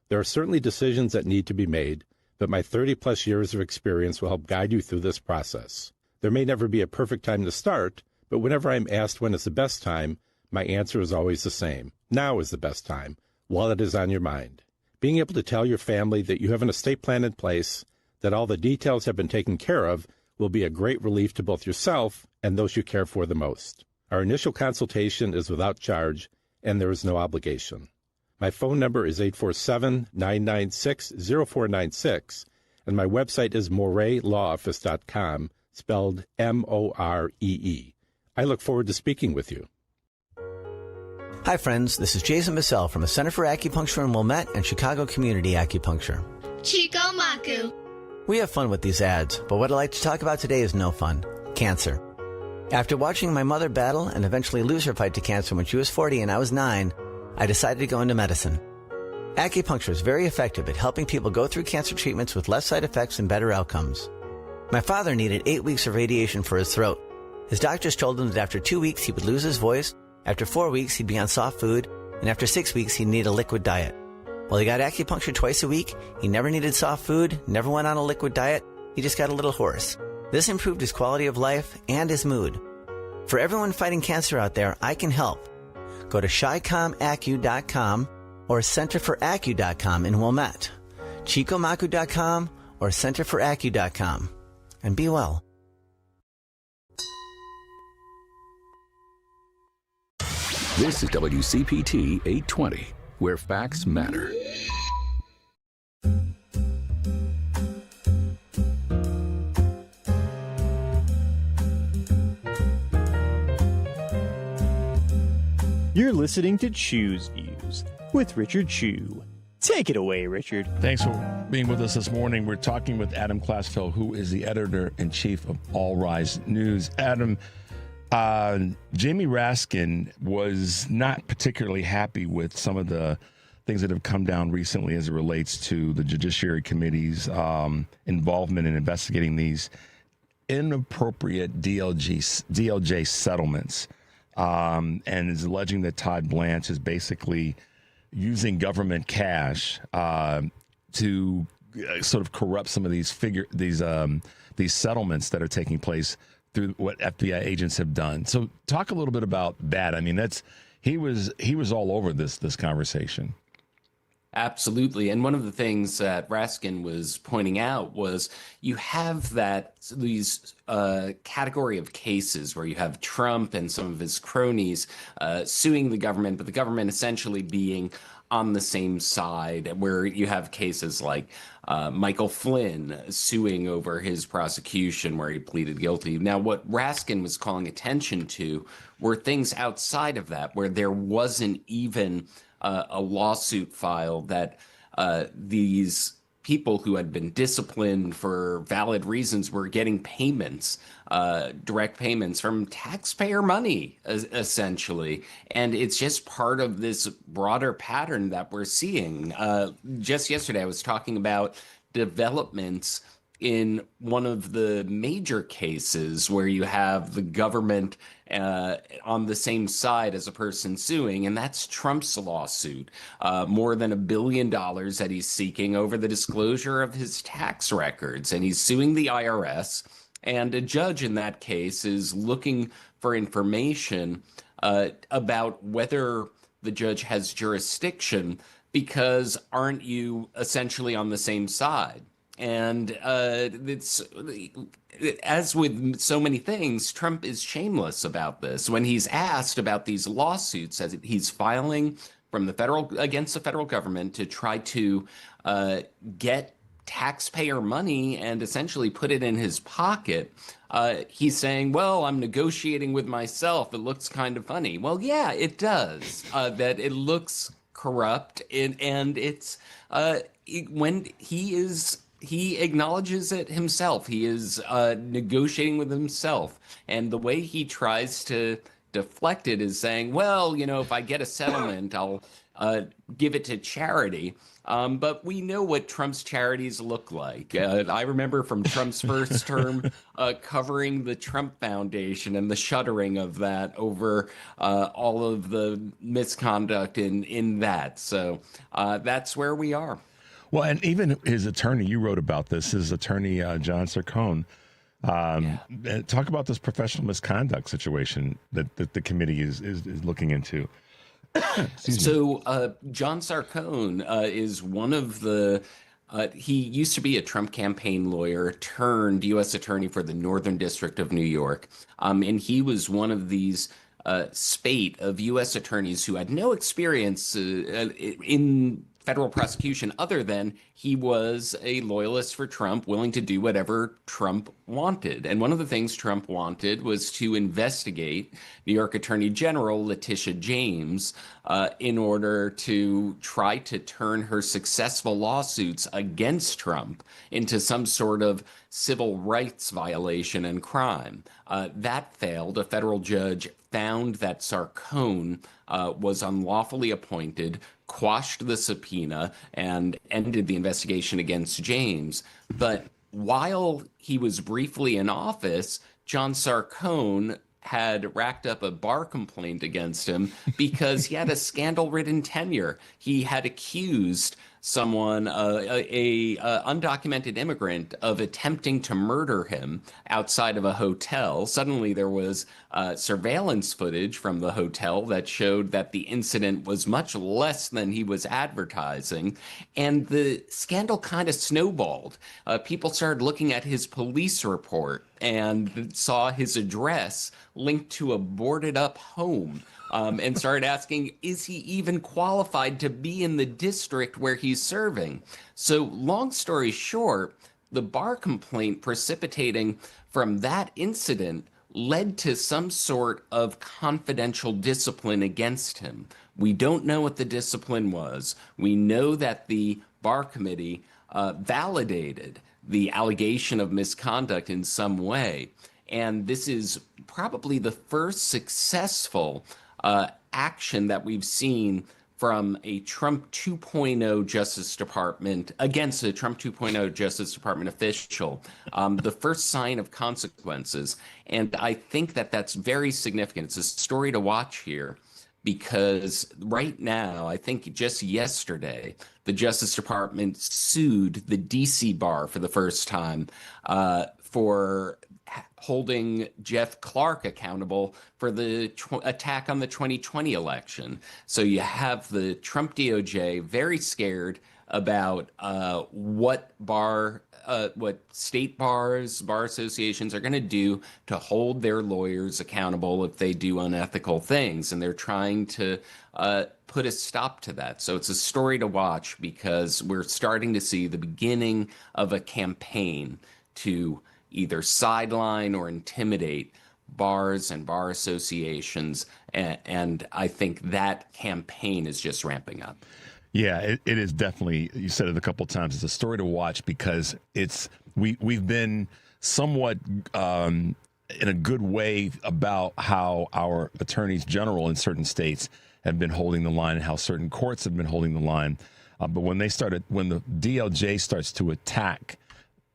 There are certainly decisions that need to be made, but my 30-plus years of experience will help guide you through this process. There may never be a perfect time to start, but whenever I'm asked when is the best time, my answer is always the same. Now is the best time, while it is on your mind. Being able to tell your family that you have an estate plan in place, that all the details have been taken care of, will be a great relief to both yourself and those you care for the most. Our initial consultation is without charge, and there is no obligation. My phone number is 847-996-0496, and my website is moretlawoffice.com, spelled M-O-R-E-E. I look forward to speaking with you. Hi, friends. This is Jason Bissell from the Center for Acupuncture in Wilmette and Chicago Community Acupuncture. Chico Maku. We have fun with these ads, but what I'd like to talk about today is no fun. Cancer. After watching my mother battle and eventually lose her fight to cancer when she was 40 and I was 9, I decided to go into medicine. Acupuncture is very effective at helping people go through cancer treatments with less side effects and better outcomes. My father needed 8 weeks of radiation for his throat. His doctors told him that after 2 weeks he would lose his voice, after 4 weeks he'd be on soft food, and after 6 weeks he'd need a liquid diet. While he got acupuncture twice a week, he never needed soft food, never went on a liquid diet, he just got a little hoarse. This improved his quality of life and his mood. For everyone fighting cancer out there, I can help. Go to ChiComAcu.com or CenterForAcu.com in Wilmette, ChicoMaku.com or CenterForAcu.com, and be well. This is WCPT 820, where facts matter. You're listening to Choose Views with Richard Chu. Take it away, Richard. Thanks for being with us this morning. We're talking with Adam Klasfeld, who is the editor-in-chief of All Rise News. Adam, Jamie Raskin was not particularly happy with some of the things that have come down recently as it relates to the Judiciary Committee's involvement in investigating these inappropriate DOJ settlements, and is alleging that Todd Blanche is basically using government cash to sort of corrupt some of these settlements that are taking place through what FBI agents have done. So talk a little bit about that. I mean, he was all over this conversation. Absolutely. And one of the things that Raskin was pointing out was you have these category of cases where you have Trump and some of his cronies suing the government, but the government essentially being on the same side, where you have cases like Michael Flynn suing over his prosecution where he pleaded guilty. Now, what Raskin was calling attention to were things outside of that, where there wasn't even a lawsuit filed, that these people who had been disciplined for valid reasons were getting payments, direct payments from taxpayer money, essentially. And it's just part of this broader pattern that we're seeing. Just yesterday, I was talking about developments in one of the major cases where you have the government on the same side as a person suing, and that's Trump's lawsuit, more than $1 billion that he's seeking over the disclosure of his tax records. And he's suing the IRS, and a judge in that case is looking for information about whether the judge has jurisdiction, because aren't you essentially on the same side? And it's, as with so many things, Trump is shameless about this. When he's asked about these lawsuits as he's filing from against the federal government to try to get taxpayer money and essentially put it in his pocket, he's saying, well, I'm negotiating with myself. It looks kind of funny. Well, yeah, it does. That it looks corrupt, and it's when he acknowledges it himself. He is negotiating with himself. And the way he tries to deflect it is saying, well, if I get a settlement, I'll give it to charity. But we know what Trump's charities look like. I remember from Trump's first term covering the Trump Foundation and the shuttering of that over all of the misconduct in that. So that's where we are. Well, and even his attorney, you wrote about this, his attorney, John Sarcone, talk about this professional misconduct situation that the committee is looking into. So John Sarcone is one of the, he used to be a Trump campaign lawyer turned U.S. attorney for the Northern District of New York. And he was one of these spate of U.S. attorneys who had no experience in federal prosecution other than he was a loyalist for Trump, willing to do whatever Trump wanted. And one of the things Trump wanted was to investigate New York Attorney General Letitia James in order to try to turn her successful lawsuits against Trump into some sort of civil rights violation and crime. That failed. A federal judge found that Sarcone was unlawfully appointed, quashed the subpoena, and ended the investigation against James. But while he was briefly in office, John Sarcone had racked up a bar complaint against him because he had a scandal-ridden tenure. He had accused someone, a undocumented immigrant, of attempting to murder him outside of a hotel. Suddenly there was surveillance footage from the hotel that showed that the incident was much less than he was advertising. And the scandal kind of snowballed. People started looking at his police report and saw his address linked to a boarded up home. And started asking, is he even qualified to be in the district where he's serving? So long story short, the bar complaint precipitating from that incident led to some sort of confidential discipline against him. We don't know what the discipline was. We know that the bar committee validated the allegation of misconduct in some way. And this is probably the first successful action that we've seen from a Trump 2.0 Justice Department against a Trump 2.0 Justice Department official, the first sign of consequences. And I think that that's very significant. It's a story to watch here because right now, I think just yesterday, the Justice Department sued the DC bar for the first time for holding Jeff Clark accountable for the attack on the 2020 election. So you have the Trump DOJ very scared about what state bars, bar associations are going to do to hold their lawyers accountable if they do unethical things. And they're trying to put a stop to that. So it's a story to watch because we're starting to see the beginning of a campaign to either sideline or intimidate bars and bar associations. And I think that campaign is just ramping up. Yeah, it is definitely, you said it a couple of times, it's a story to watch because we've been somewhat in a good way about how our attorneys general in certain states have been holding the line and how certain courts have been holding the line. But when the DLJ starts to attack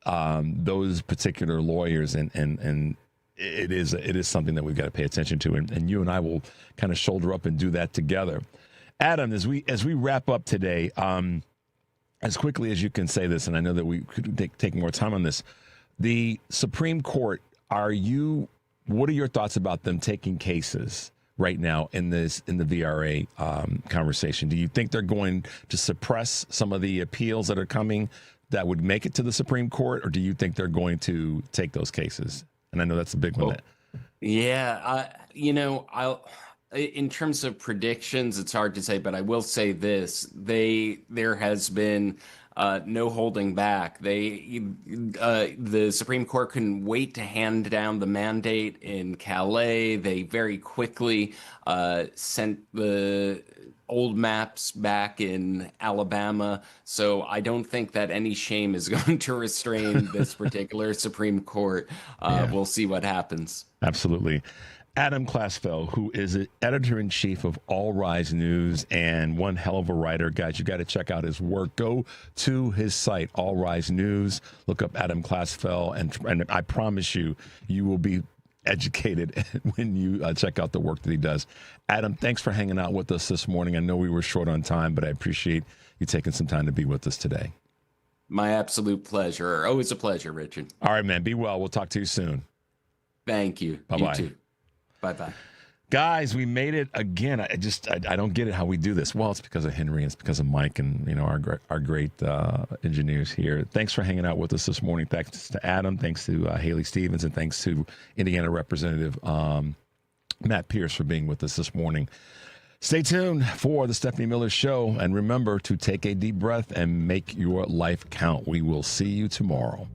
those particular lawyers, and it is something that we've got to pay attention to, and you and I will kind of shoulder up and do that together. Adam, as we wrap up today, as quickly as you can say this, and I know that we could take more time on this, the Supreme Court, what are your thoughts about them taking cases right now in the VRA conversation? Do you think they're going to suppress some of the appeals that are coming that would make it to the Supreme Court, or do you think they're going to take those cases? And I know that's a big one. Yeah, in terms of predictions, it's hard to say, but I will say this: there has been no holding back. The Supreme Court couldn't wait to hand down the mandate in Calais. They very quickly sent the old maps back in Alabama. So I don't think that any shame is going to restrain this particular Supreme Court. We'll see what happens. Absolutely. Adam Klasfeld, who is an editor-in-chief of All Rise News and one hell of a writer. Guys, you got to check out his work. Go to his site, All Rise News. Look up Adam Klasfeld, and I promise you will be educated when you check out the work that he does. Adam, thanks for hanging out with us this morning. I know we were short on time, but I appreciate you taking some time to be with us today. My absolute pleasure. Always a pleasure, Richard. All right, man. Be well. We'll talk to you soon. Thank you. Bye-bye. You too. Bye-bye. Guys, we made it again. I don't get it how we do this. Well, it's because of Henry. It's because of Mike and our great engineers here. Thanks for hanging out with us this morning. Thanks to Adam. Thanks to Haley Stevens, and thanks to Indiana Representative Matt Pierce for being with us this morning. Stay tuned for the Stephanie Miller Show, and remember to take a deep breath and make your life count. We will see you tomorrow.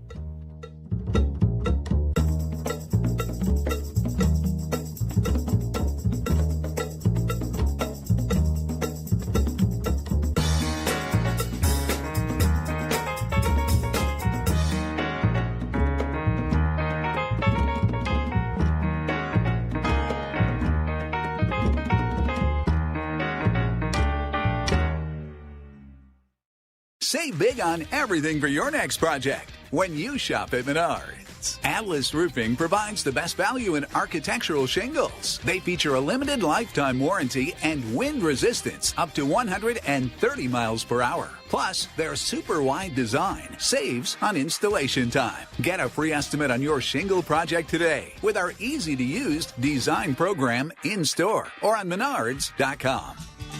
Save big on everything for your next project when you shop at Menards. Atlas Roofing provides the best value in architectural shingles. They feature a limited lifetime warranty and wind resistance up to 130 miles per hour. Plus, their super wide design saves on installation time. Get a free estimate on your shingle project today with our easy-to-use design program in-store or on Menards.com.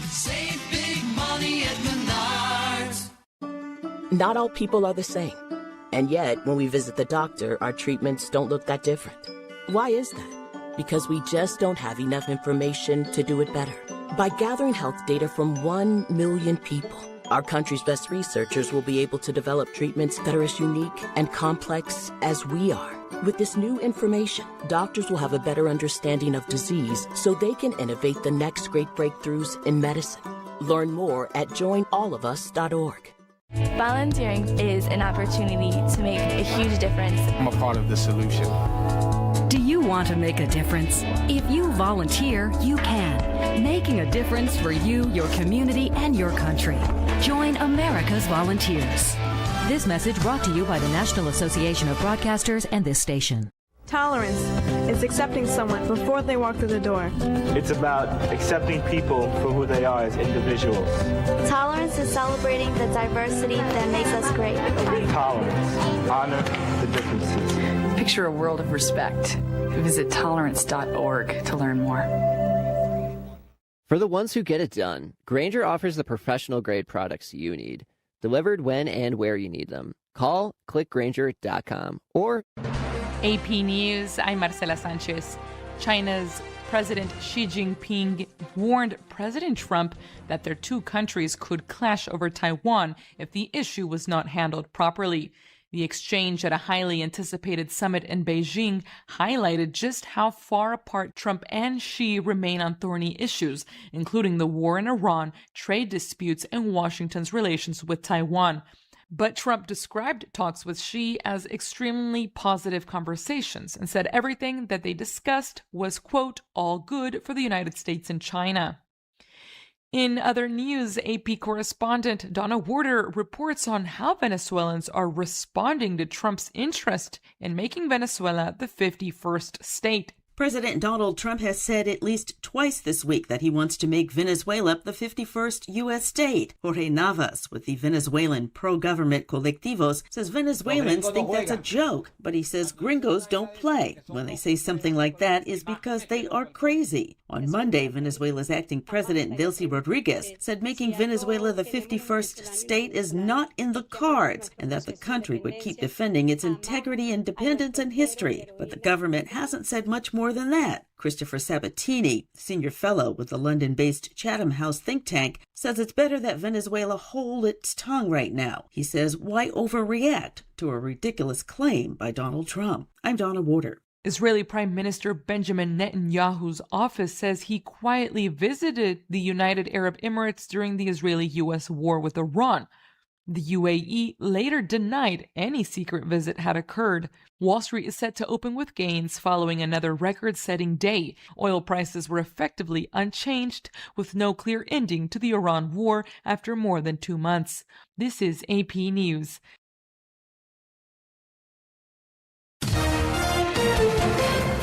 Save big money at Menards. Not all people are the same. And yet, when we visit the doctor, our treatments don't look that different. Why is that? Because we just don't have enough information to do it better. By gathering health data from 1 million people, Our country's best researchers will be able to develop treatments that are as unique and complex as we are. With this new information, doctors will have a better understanding of disease so they can innovate the next great breakthroughs in medicine. Learn more at joinallofus.org. Volunteering is an opportunity to make a huge difference. I'm a part of the solution. Do you want to make a difference? If you volunteer, you can. Making a difference for you, your community, and your country. Join America's Volunteers. This message brought to you by the National Association of Broadcasters and this station. Tolerance is accepting someone before they walk through the door. It's about accepting people for who they are as individuals. Tolerance is celebrating the diversity that makes us great. Tolerance. Honor the differences. Picture a world of respect. Visit tolerance.org to learn more. For the ones who get it done, Grainger offers the professional-grade products you need, delivered when and where you need them. Call clickgrainger.com or AP News, I'm Marcela Sanchez. China's President Xi Jinping warned President Trump that their two countries could clash over Taiwan if the issue was not handled properly. The exchange at a highly anticipated summit in Beijing highlighted just how far apart Trump and Xi remain on thorny issues, including the war in Iran, trade disputes, and Washington's relations with Taiwan. But Trump described talks with Xi as extremely positive conversations and said everything that they discussed was, quote, all good for the United States and China. In other news, AP correspondent Donna Warder reports on how Venezuelans are responding to Trump's interest in making Venezuela the 51st state. President Donald Trump has said at least twice this week that he wants to make Venezuela the 51st U.S. state. Jorge Navas, with the Venezuelan pro-government Colectivos, says Venezuelans think that's a joke, but he says gringos don't play. When they say something like that is because they are crazy. On Monday, Venezuela's acting president, Delcy Rodriguez, said making Venezuela the 51st state is not in the cards and that the country would keep defending its integrity, independence, and history. But the government hasn't said much more than that. Christopher Sabatini, senior fellow with the London-based Chatham House think tank, says it's better that Venezuela hold its tongue right now. He says, why overreact to a ridiculous claim by Donald Trump? I'm Donna Warder. Israeli Prime Minister Benjamin Netanyahu's office says he quietly visited the United Arab Emirates during the Israeli-U.S. war with Iran. The UAE later denied any secret visit had occurred. Wall Street is set to open with gains following another record-setting day. Oil prices were effectively unchanged, with no clear ending to the Iran war after more than 2 months. This is AP News.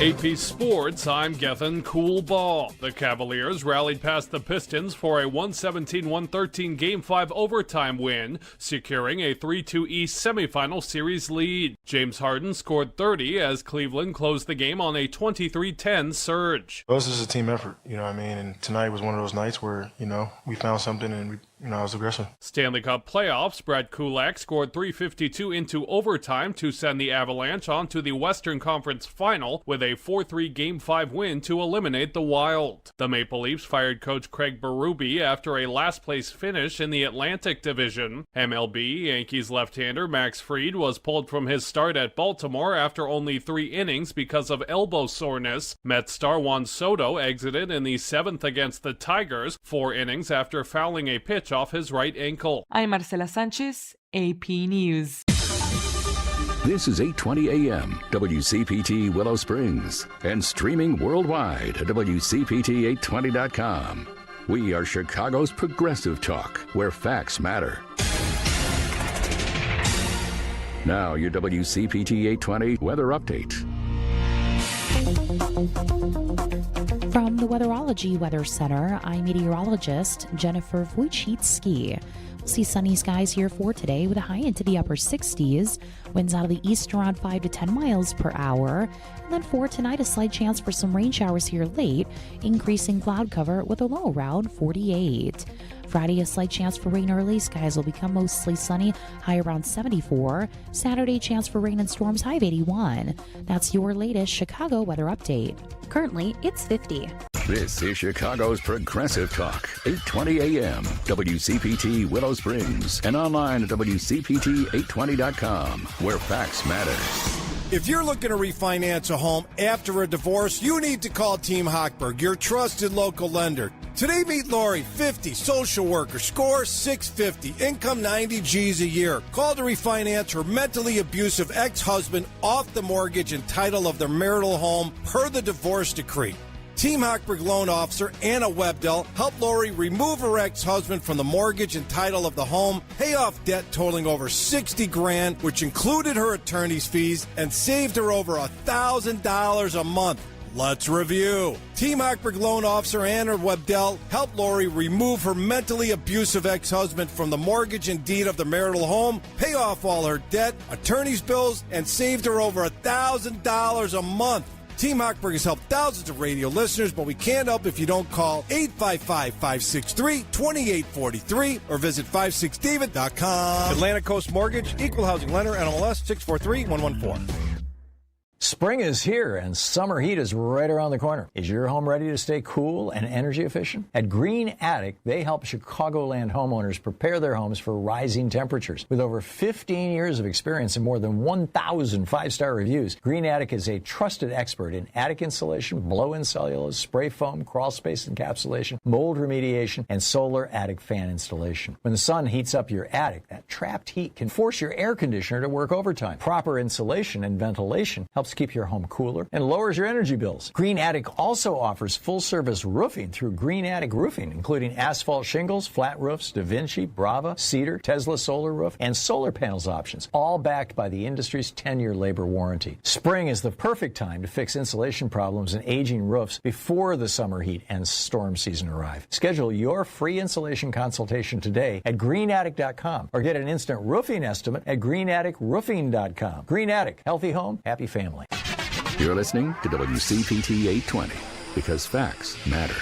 AP Sports, I'm Gethin Coolball. The Cavaliers rallied past the Pistons for a 117-113 Game 5 overtime win, securing a 3-2 East semifinal series lead. James Harden scored 30 as Cleveland closed the game on a 23-10 surge. This is a team effort, you know what I mean? And tonight was one of those nights where, we found something and I was aggressive. Stanley Cup playoffs, Brad Kulak scored 352 into overtime to send the Avalanche onto the Western Conference Final with a 4-3 Game 5 win to eliminate the Wild. The Maple Leafs fired coach Craig Berube after a last-place finish in the Atlantic Division. MLB, Yankees left-hander Max Fried was pulled from his start at Baltimore after only 3 innings because of elbow soreness. Mets star Juan Soto exited in the 7th against the Tigers, 4 innings after fouling a pitch off his right ankle. I'm Marcela Sanchez, AP News. This is 8:20 a.m. WCPT Willow Springs and streaming worldwide at WCPT820.com. We are Chicago's progressive talk, where facts matter. Now your WCPT 820 weather update. From the Weatherology Weather Center, I'm meteorologist Jennifer Wojcicki. We'll see sunny skies here for today with a high into the upper 60s. Winds out of the east around 5 to 10 miles per hour. And then for tonight, a slight chance for some rain showers here late, increasing cloud cover with a low around 48. Friday, a slight chance for rain early. Skies will become mostly sunny, high around 74. Saturday, chance for rain and storms, high of 81. That's your latest Chicago weather update. Currently, it's 50. This is Chicago's Progressive Talk, 820 AM, WCPT Willow Springs, and online at WCPT820.com, where facts matter. If you're looking to refinance a home after a divorce, you need to call Team Hochberg, your trusted local lender. Today, meet Lori, 50, social worker, score 650, income 90 G's a year. Call to refinance her mentally abusive ex-husband off the mortgage and title of their marital home per the divorce decree. Team Hochberg loan officer Anna Webdell helped Lori remove her ex-husband from the mortgage and title of the home, pay off debt totaling over $60,000, which included her attorney's fees, and saved her over $1,000 a month. Let's review. Team Hochberg loan officer Anna Webdell helped Lori remove her mentally abusive ex-husband from the mortgage and deed of the marital home, pay off all her debt, attorney's bills, and saved her over $1,000 a month. Team Hochberg has helped thousands of radio listeners, but we can't help if you don't call 855-563-2843 or visit 56david.com. Atlantic Coast Mortgage, Equal Housing Lender, NMLS 643114. Spring is here and summer heat is right around the corner. Is your home ready to stay cool and energy efficient? At Green Attic, they help Chicagoland homeowners prepare their homes for rising temperatures. With over 15 years of experience and more than 1,000 five-star reviews, Green Attic is a trusted expert in attic insulation, blow-in cellulose, spray foam, crawl space encapsulation, mold remediation, and solar attic fan installation. When the sun heats up your attic, that trapped heat can force your air conditioner to work overtime. Proper insulation and ventilation helps keep your home cooler and lowers your energy bills. Green Attic also offers full-service roofing through Green Attic Roofing, including asphalt shingles, flat roofs, Da Vinci, Brava, Cedar, Tesla solar roof, and solar panels options, all backed by the industry's 10-year labor warranty. Spring is the perfect time to fix insulation problems and aging roofs before the summer heat and storm season arrive. Schedule your free insulation consultation today at greenattic.com or get an instant roofing estimate at greenatticroofing.com. Green Attic, healthy home, happy family. You're listening to WCPT 820 because facts matter.